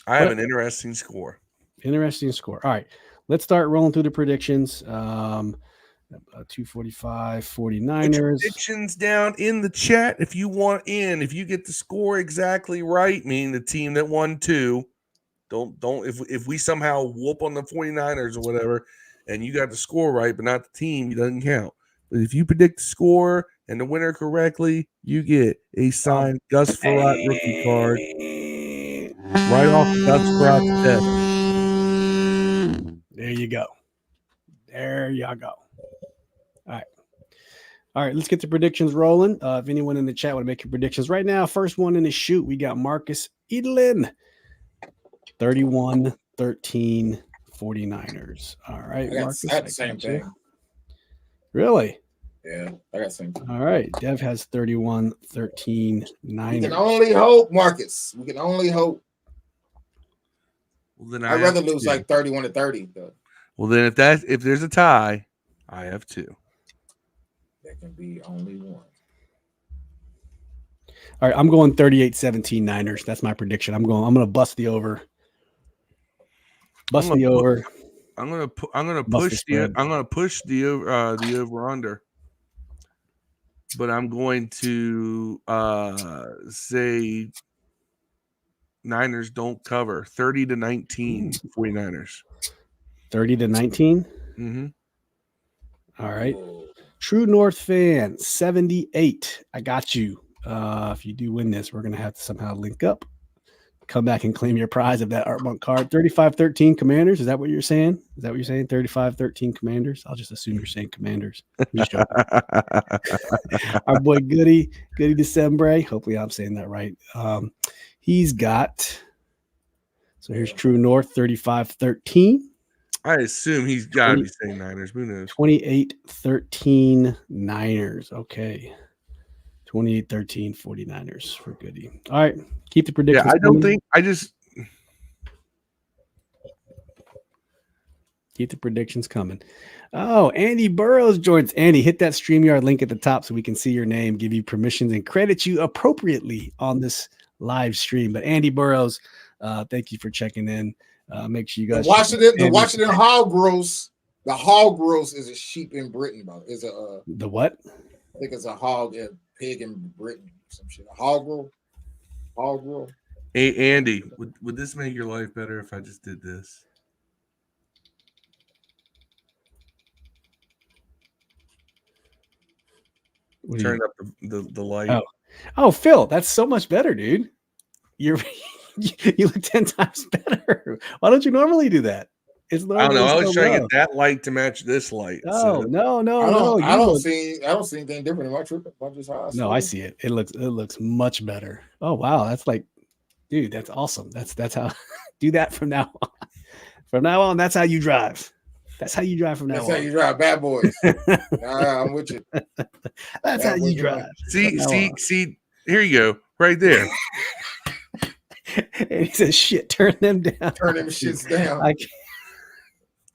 I have an interesting score. All right. Let's start rolling through the predictions. 245 49ers. Predictions down in the chat if you want in. If you get the score exactly right, meaning the team that won 2, don't if we somehow whoop on the 49ers or whatever and you got the score right but not the team, it doesn't count. But if you predict the score and the winner correctly, you get a signed Gus Frerotte rookie card right off Gus Ferrotte's desk. There you go. All right, let's get the predictions rolling. If anyone in the chat want to make your predictions right now, first one in the shoot, we got Marcus Edelin, 31-13 49ers. All right, Marcus. I got the same thing. Really? Yeah, I got the same thing. All right, Dev has 31-13 Niners. We can only hope, Marcus. We can only hope. Well, then I'd rather lose like 31-30, though. Well, then if there's a tie, I have 2. There can be only one. All right, I'm going 38-17 Niners. That's my prediction. I'm going to bust the over. I'm going to push the over under. But I'm going to say Niners don't cover. 30-19 49ers. 30-19? Mm-hmm. All right. True North fan, 78. I got you. If you do win this, we're going to have to somehow link up. Come back and claim your prize of that Art Monk card. 35-13 Commanders. Is that what you're saying? 35-13 Commanders? I'll just assume you're saying Commanders. Our boy Goody December. Hopefully I'm saying that right. He's got, so here's True North, 35-13. I assume he's got to be saying Niners. Who knows? 28-13 Niners. Okay. 28-13 49ers for Goody. All right. Keep the predictions. Yeah, keep the predictions coming. Oh, Andy Burrows joins. Andy, hit that StreamYard link at the top so we can see your name, give you permissions, and credit you appropriately on this live stream. But Andy Burrows, thank you for checking in. Make sure you guys the Washington hog gross. The hog gross is a sheep in Britain, bro. Is a the what? I think it's a hog, a pig in Britain, some shit. A hog roll. Hey Andy, would this make your life better if I just did this? Turn up the light. Oh, Phil, that's so much better, dude. You look 10 times better. Why don't you normally do that? It's I don't know. I was so trying to rough. get that light to match this light. No, no. I don't see anything different in my trip. No, I see it. It looks much better. Oh wow, that's like, dude, that's awesome. That's how do that from now on. From now on, that's how you drive. That's how you drive from now on. That's how you drive, bad boys. I'm with you. That's how you drive. See. Here you go, right there. And he says, "Shit, turn them down. Turn them shits down."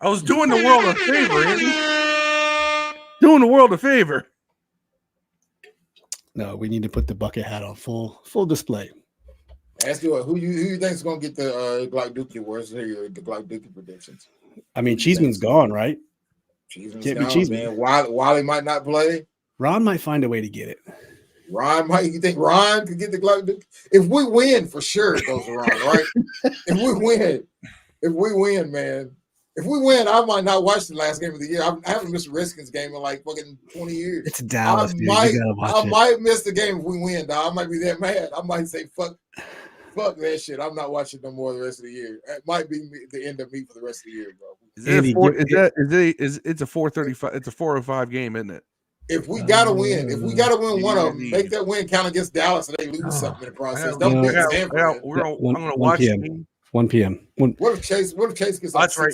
I was doing the world a favor, Andy. Doing the world a favor. No, we need to put the bucket hat on full display. Let's do it. Who you think is going to get the Glock Dookie awards? The Glock Dookie predictions. I mean, Cheeseman's gone, right? Cheeseman's gone, man. Wally might not play. Ron might find a way to get it. You think Ron could get the Glock Dookie? If we win, for sure it goes to Ron, right? If we win, man. If we win, I might not watch the last game of the year. I haven't missed a Redskins game in like fucking 20 years. It's Dallas, dude. I might miss the game if we win, dog. I might be that mad. I might say, fuck that shit. I'm not watching no more the rest of the year. It might be the end of me for the rest of the year, bro. It's a 4:35. It's a 4:05 game, isn't it? If we gotta win, one of them, make that win count against Dallas, and they lose something in the process. Don't be Stanford. I'm gonna watch it. 1 p.m. What if Chase gets? That's right.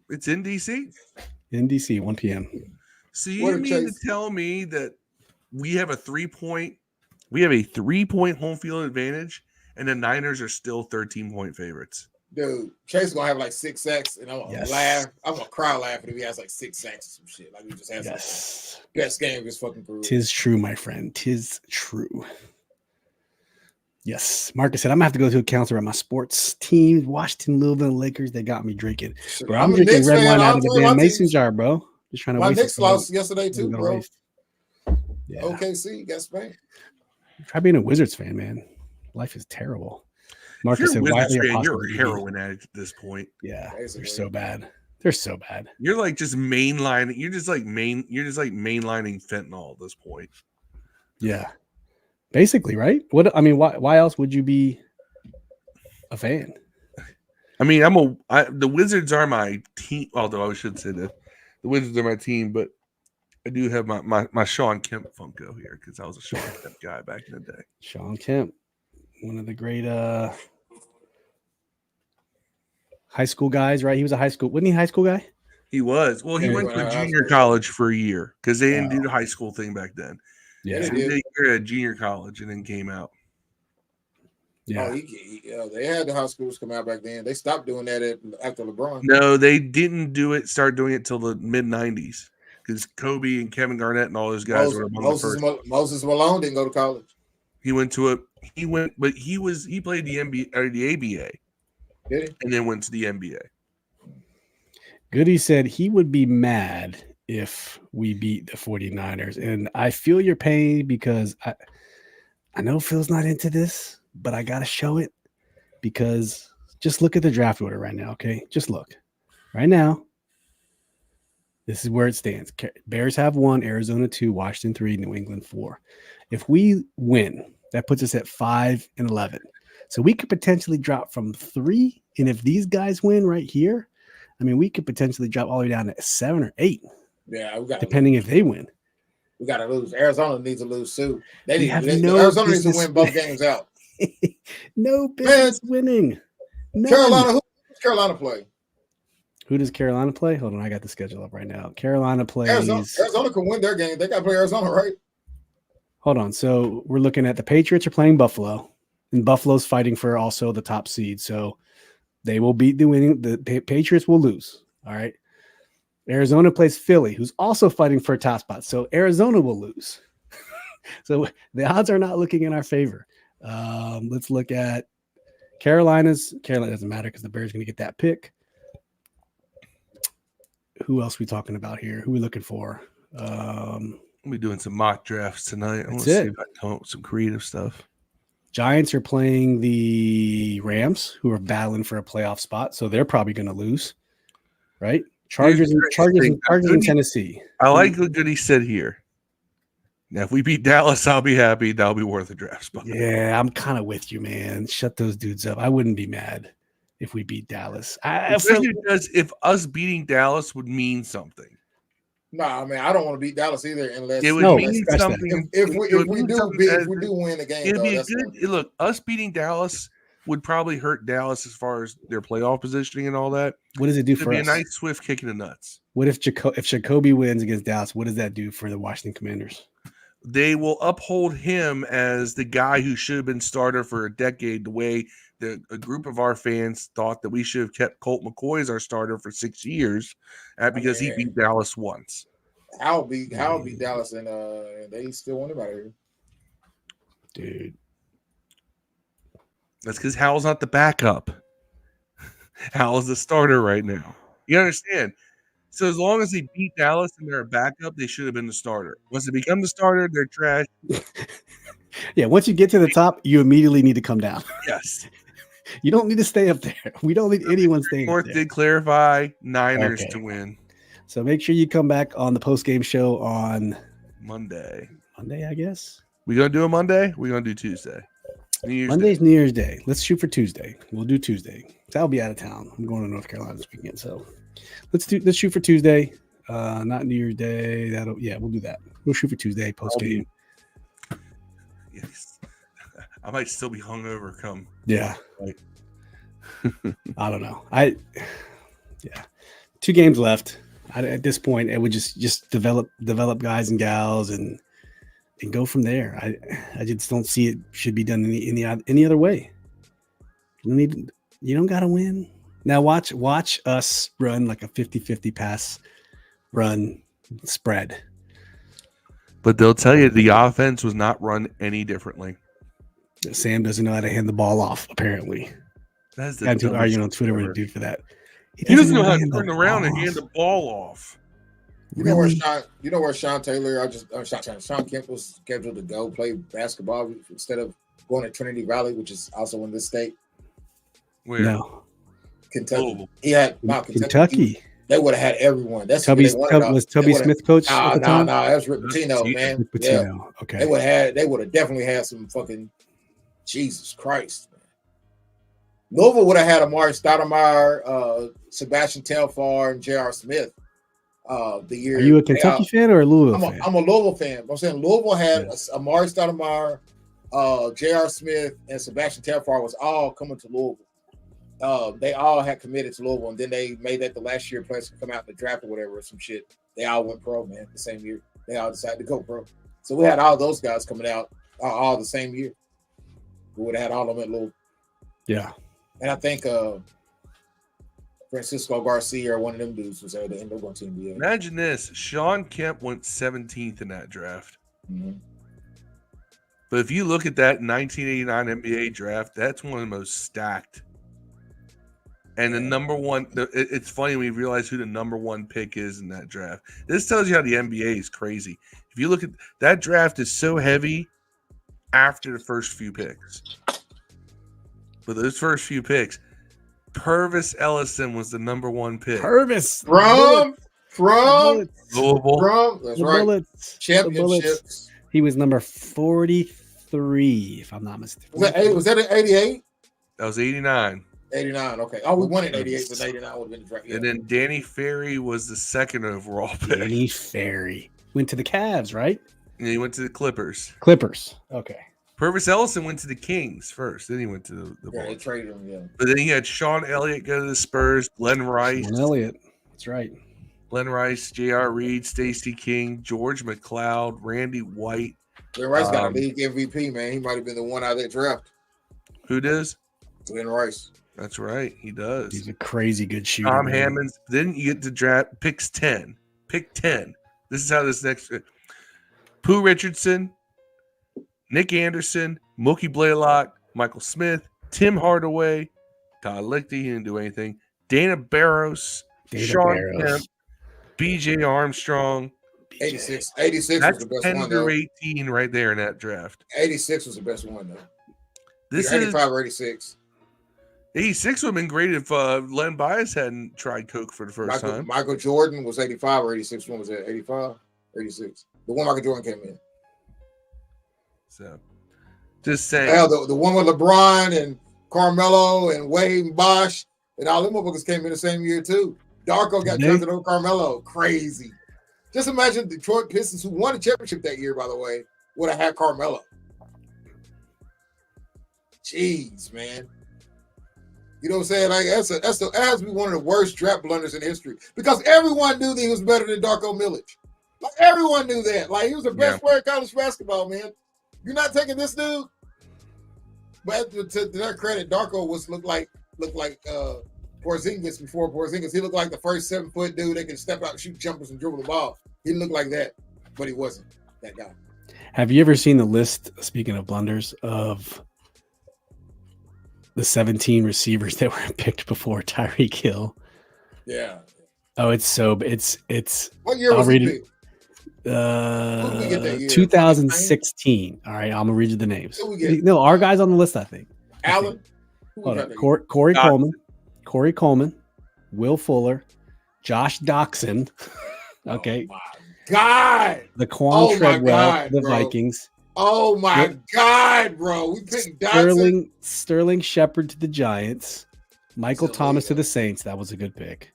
It's in DC. In DC, 1 p.m. So you mean to tell me that we have a 3-point home field advantage, and the Niners are still 13-point favorites? Dude, Chase is gonna have like 6 sacks, and I'm gonna laugh. I'm gonna cry laughing if he has like 6 sacks or some shit. Like he just has best game of his fucking career. Tis true, my friend. Tis true. Yes. Marcus said, I'm gonna have to go to a counselor at my sports team, Washington, Louisville, Lakers. They got me drinking. Bro, I'm drinking red wine out of the damn mason jar, bro. Just trying to waste Knicks lost yesterday too, bro. Yeah. OKC got spanked. Try being a Wizards fan, man. Life is terrible. Marcus said, you're a heroin addict at this point. Yeah, they're so bad. They're so bad. You're like just mainlining. You're just like mainlining fentanyl at this point. Yeah, basically, right? Why else would you be a fan? I mean, the Wizards are my team. Although I should say that the Wizards are my team, but I do have my Sean Kemp Funko here because I was a Sean Kemp guy back in the day. Sean Kemp, one of the great high school guys, right? He was wasn't he a high school guy? He was. Well, he went to junior college for a year because they didn't do the high school thing back then. Yeah, so he did a year at junior college and then came out. Yeah, they had the high schools come out back then. They stopped doing that after LeBron. No, they didn't start doing it till the mid '90s because Kobe and Kevin Garnett and all those guys were among the first. Moses Malone didn't go to college. He played the NBA or the ABA. Did he? And then went to the NBA. Goody said he would be mad if we beat the 49ers. And I feel your pain because I know Phil's not into this, but I got to show it because just look at the draft order right now, okay? Just look. Right now, this is where it stands. Bears have 1, Arizona 2, Washington 3, New England 4. If we win, that puts us at 5-11. So we could potentially drop from 3. And if these guys win right here, I mean, we could potentially drop all the way down to 7 or 8. Yeah, depending if they win. We got to lose. Arizona needs to lose too. Arizona needs to win both games out. No business winning. None. Carolina, who does Carolina play? Who does Carolina play? Hold on, I got the schedule up right now. Carolina plays. Arizona can win their game. They got to play Arizona, right? Hold on. So we're looking at the Patriots are playing Buffalo, and Buffalo's fighting for also the top seed. So they will beat the winning. The Patriots will lose. All right. Arizona plays Philly, who's also fighting for a top spot. So Arizona will lose. So the odds are not looking in our favor. Let's look at Carolina doesn't matter because the Bears are going to get that pick. Who else are we talking about here? Who are we looking for? We'll be doing some mock drafts tonight. I want to see if I can come up with some creative stuff. Giants are playing the Rams, who are battling for a playoff spot, so they're probably going to lose, right? Chargers in Tennessee. I like what Goody said here. Now, if we beat Dallas, I'll be happy. That'll be worth a draft spot. Yeah, I'm kind of with you, man. Shut those dudes up. I wouldn't be mad. if we beat Dallas. Especially because if us beating Dallas would mean something. Nah, man, I don't want to beat Dallas either unless it would mean something. If we do win the game, it'd be that's good. Look, us beating Dallas would probably hurt Dallas as far as their playoff positioning and all that. What does it do for us? It'd be a nice swift kick in the nuts. What if Jacoby wins against Dallas? What does that do for the Washington Commanders? They will uphold him as the guy who should have been starter for a decade, the way a group of our fans thought that we should have kept Colt McCoy as our starter for 6 years because he beat Dallas once. Howell beat Dallas, and they still won about it. Dude. That's because Howell's not the backup. Howell's the starter right now. You understand? So as long as they beat Dallas and they're a backup, they should have been the starter. Once they become the starter, they're trash. Yeah, once you get to the top, you immediately need to come down. Yes. You don't need to stay up there. We don't need anyone staying North up there. did clarify Niners to win. So make sure you come back on the post-game show on Monday, I guess. We going to do a Monday? We're going to do Tuesday. Monday's New Year's Day. Let's shoot for Tuesday. We'll do Tuesday. I'll be out of town. I'm going to North Carolina this weekend, so let's shoot for Tuesday. Not New Year's Day. We'll do that. We'll shoot for Tuesday post game. Yes, I might still be hungover. Come. Yeah. I don't know. 2 games left. At this point, it would just develop guys and gals and go from there. I just don't see it should be done any other way. You don't got to win. Now watch us run like a 50-50 pass run spread. But they'll tell you the offense was not run any differently. Sam doesn't know how to hand the ball off, apparently. That's got into an argument on Twitter with a dude for that. He doesn't know how to turn around and hand the ball off. You know where Sean Taylor, Sean Kemp was scheduled to go play basketball instead of going to Trinity Valley, which is also in this state. Where? No. Kentucky. He had Kentucky. They would have had everyone. That's was Tubby Smith coach? No, that was Rick Pitino, man. Rick Pitino. Yeah. Okay. They would have definitely had some fucking Jesus Christ. Man. Louisville would have had Amari Stoudemire, Sebastian Telfair, and J.R. Smith. The year. Are you a Kentucky fan or a Louisville fan? I'm a Louisville fan. I'm saying Louisville had Amari Stoudemire, J.R. Smith, and Sebastian Telfair was all coming to Louisville. They all had committed to Louisville, and then they made that the last year players could come out in the draft or whatever or some shit. They all went pro, man, the same year. They all decided to go pro. So we had all those guys coming out all the same year. We would have had all of them at Louisville. Yeah. And I think Francisco Garcia or one of them dudes was there. They ended up going to NBA. Imagine this. Sean Kemp went 17th in that draft. Mm-hmm. But if you look at that 1989 NBA draft, that's one of the most stacked. And the number one, it's funny when you realize who the number one pick is in that draft. This tells you how the NBA is crazy. If you look at that draft, is so heavy after the first few picks. But those first few picks, Purvis Ellison was the number one pick. Purvis from Louisville. That's right. Bullets. Championships. He was number 43, if I'm not mistaken. Was that in 88? That was 89. 89, okay. Oh, we won in 88, but 89 would have been the draft. Yeah. And then Danny Ferry was the second overall pick. Danny Ferry went to the Cavs, right? And he went to the Clippers. Okay. Purvis Ellison went to the Kings first. Then he went to the Yeah, Bulls. they traded him, yeah. But then he had Sean Elliott go to the Spurs, Glenn Rice. Sean Elliott. That's right. Glenn Rice, J.R. Reed, Stacey King, George McLeod, Randy White. Glenn Rice got a league MVP, man. He might have been the one out of that draft. Who does? Glenn Rice. That's right. He does. He's a crazy good shooter. Tom Hammonds. Then you get to draft picks 10. Pick 10. This is how this next. Pooh Richardson, Nick Anderson, Mookie Blaylock, Michael Smith, Tim Hardaway, Todd Lichty, he didn't do anything. Dana Barros, Sean Kemp, B.J. Armstrong. 86 That's was the best 10 one, to though. 18 right there in that draft. 86 was the best one, though. This 85 or 86. 86 would have been great if Len Bias hadn't tried Coke for the first time. Michael Jordan was 85 or 86. When was that? 85? 86. The one Michael Jordan came in. So, just saying. Hell, the one with LeBron and Carmelo and Wade and Bosh. and all them motherfuckers came in the same year too. Darko got drafted over Carmelo. Crazy. Just imagine Detroit Pistons, who won the championship that year, by the way, would have had Carmelo. Jeez, man. You know what I'm saying? Like that has to be one of the worst draft blunders in history because everyone knew that he was better than Darko Milicic. Like everyone knew that. Like he was the best player in college basketball, man. You're not taking this dude. But to their credit, Darko looked like Porzingis before Porzingis. He looked like the first 7-foot dude that can step out and shoot jumpers and dribble the ball. He looked like that, but he wasn't that guy. Have you ever seen the list, speaking of blunders, of the 17 receivers that were picked before Tyreek Hill? Yeah. Oh, it's what year was he picked? 2016. All right, I'm gonna read you the names. No, our guys on the list, I think. Allen. Corey Coleman, Will Fuller, Josh Doxson. Okay. Oh my God. Laquan Treadwell, the Vikings. Oh my God, bro. We picked Doxson. Sterling Shepard to the Giants. Michael Thomas to the Saints. That was a good pick.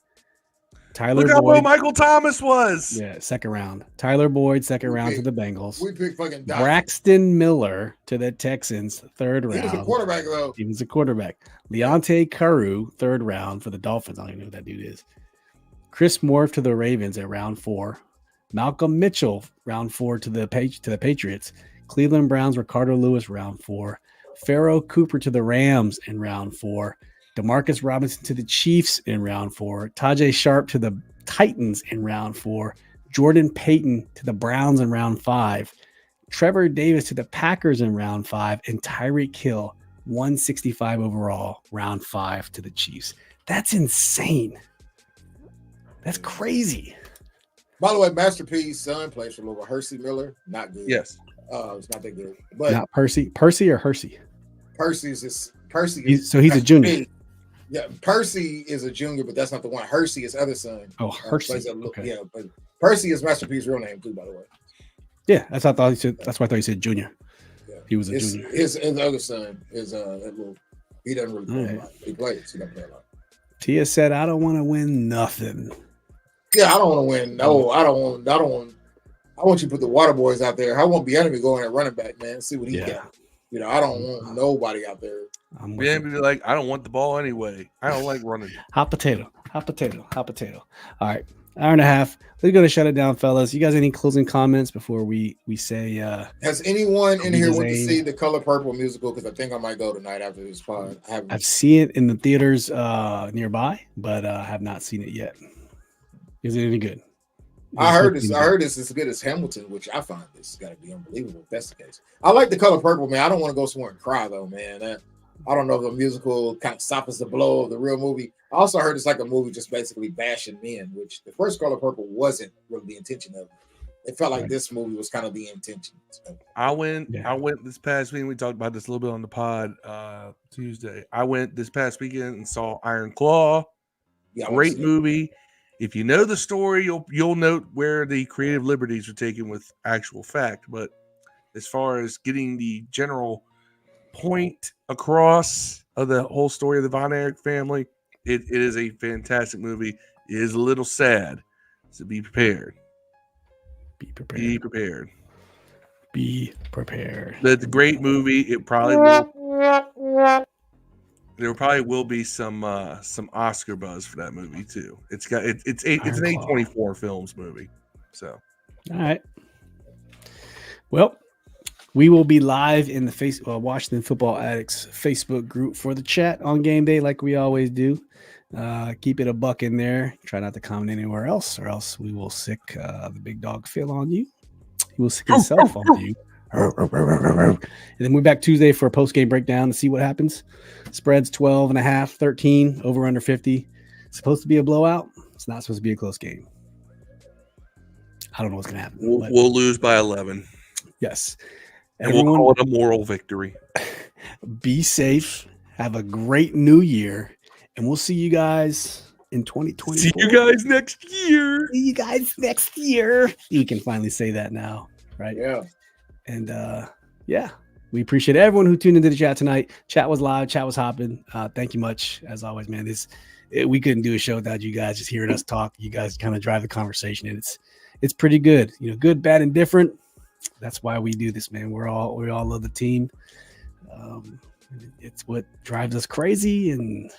Tyler Look how Boyd. low Michael Thomas was. Yeah, second round. Tyler Boyd, second round to the Bengals. We picked fucking Doxson. Braxton Miller to the Texans, third round. He was a quarterback, though. He was a quarterback. Leonte Carew, third round for the Dolphins. I don't even know who that dude is. Chris Moore to the Ravens at round 4. Malcolm Mitchell, round 4 to the Patriots. Cleveland Browns, Ricardo Lewis, round 4. Pharaoh Cooper to the Rams in round 4. Demarcus Robinson to the Chiefs in round 4. Tajay Sharp to the Titans in round 4. Jordan Payton to the Browns in round 5. Trevor Davis to the Packers in round 5. And Tyreek Hill, 165 overall, round 5 to the Chiefs. That's insane. That's crazy. By the way, Masterpiece son plays for Louisville. Hersey Miller, not good. Yes. It's not that good. But not Percy. Percy or Hersey? Percy is so he's a junior. Yeah, Percy is a junior, but that's not the one. Hersey is other son. Oh, Hersey. Okay. Yeah, but Percy is Masterpiece's real name too, by the way. Yeah, that's what I thought he said. That's why I thought he said junior. Yeah. He was a junior. His other son is he doesn't really play a lot. He plays, he doesn't play a lot. Tia said, "I don't want to win nothing." Yeah, I don't want to win. No, I don't want. I want you to put the water boys out there. I want Bieniemy going at running back, man. See what he got. You know, I don't want nobody out there. Bieniemy like, I don't want the ball anyway. I don't like running. Hot potato. All right, hour and a half. Let's go to shut it down, fellas. You guys, any closing comments before we say? Has anyone in here went to see the Color Purple musical? Because I think I might go tonight after this pod. I've seen it in the theaters nearby, but I have not seen it yet. Is it any good? I heard it's as good as Hamilton, which I find this has got to be unbelievable if that's the case. I like The Color Purple, man. I don't want to go somewhere and cry though, man. I don't know if the musical kind of softens the blow of the real movie. I also heard it's like a movie just basically bashing men, which the first Color Purple wasn't really the intention of it. It felt like this movie was kind of the intention. So, I went this past week. We talked about this a little bit on the pod Tuesday. I went this past weekend and saw Iron Claw. Yeah, great movie. If you know the story, you'll note where the creative liberties are taken with actual fact. But as far as getting the general point across of the whole story of the Von Erich family, it is a fantastic movie. It is a little sad, so be prepared. Be prepared. That's a great movie. It probably will. There probably will be some Oscar buzz for that movie too. It's an A24 Films movie. So, all right. Well, we will be live in the Washington Football Addicts Facebook group for the chat on game day, like we always do. Keep it a buck in there. Try not to comment anywhere else, or else we will sick the big dog Phil on you. He will sick himself on you. And then we're back Tuesday for a post-game breakdown to see what happens. Spreads 12.5, 13, over under 50. It's supposed to be a blowout. It's not supposed to be a close game. I don't know what's going to happen. We'll lose by 11. Yes. And we'll call it a moral victory. Be safe. Have a great new year. And we'll see you guys in 2024. See you guys next year. You can finally say that now, right? Yeah. And we appreciate everyone who tuned into the chat tonight. Chat was live. Chat was hopping. Thank you much, as always, man. we couldn't do a show without you guys just hearing us talk. You guys kind of drive the conversation, and it's pretty good. Good, bad, and different. That's why we do this, man. We all love the team. It's what drives us crazy and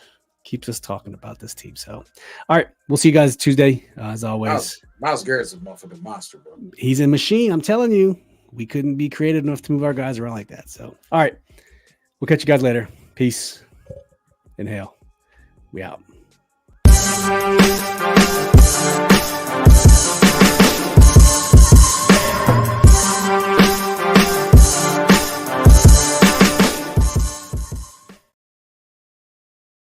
keeps us talking about this team. So, all right, we'll see you guys Tuesday. As always, Myles Garrett's a motherfucking monster, bro. He's a machine. I'm telling you, we couldn't be creative enough to move our guys around like that. So, all right, we'll catch you guys later. Peace. Inhale. We out.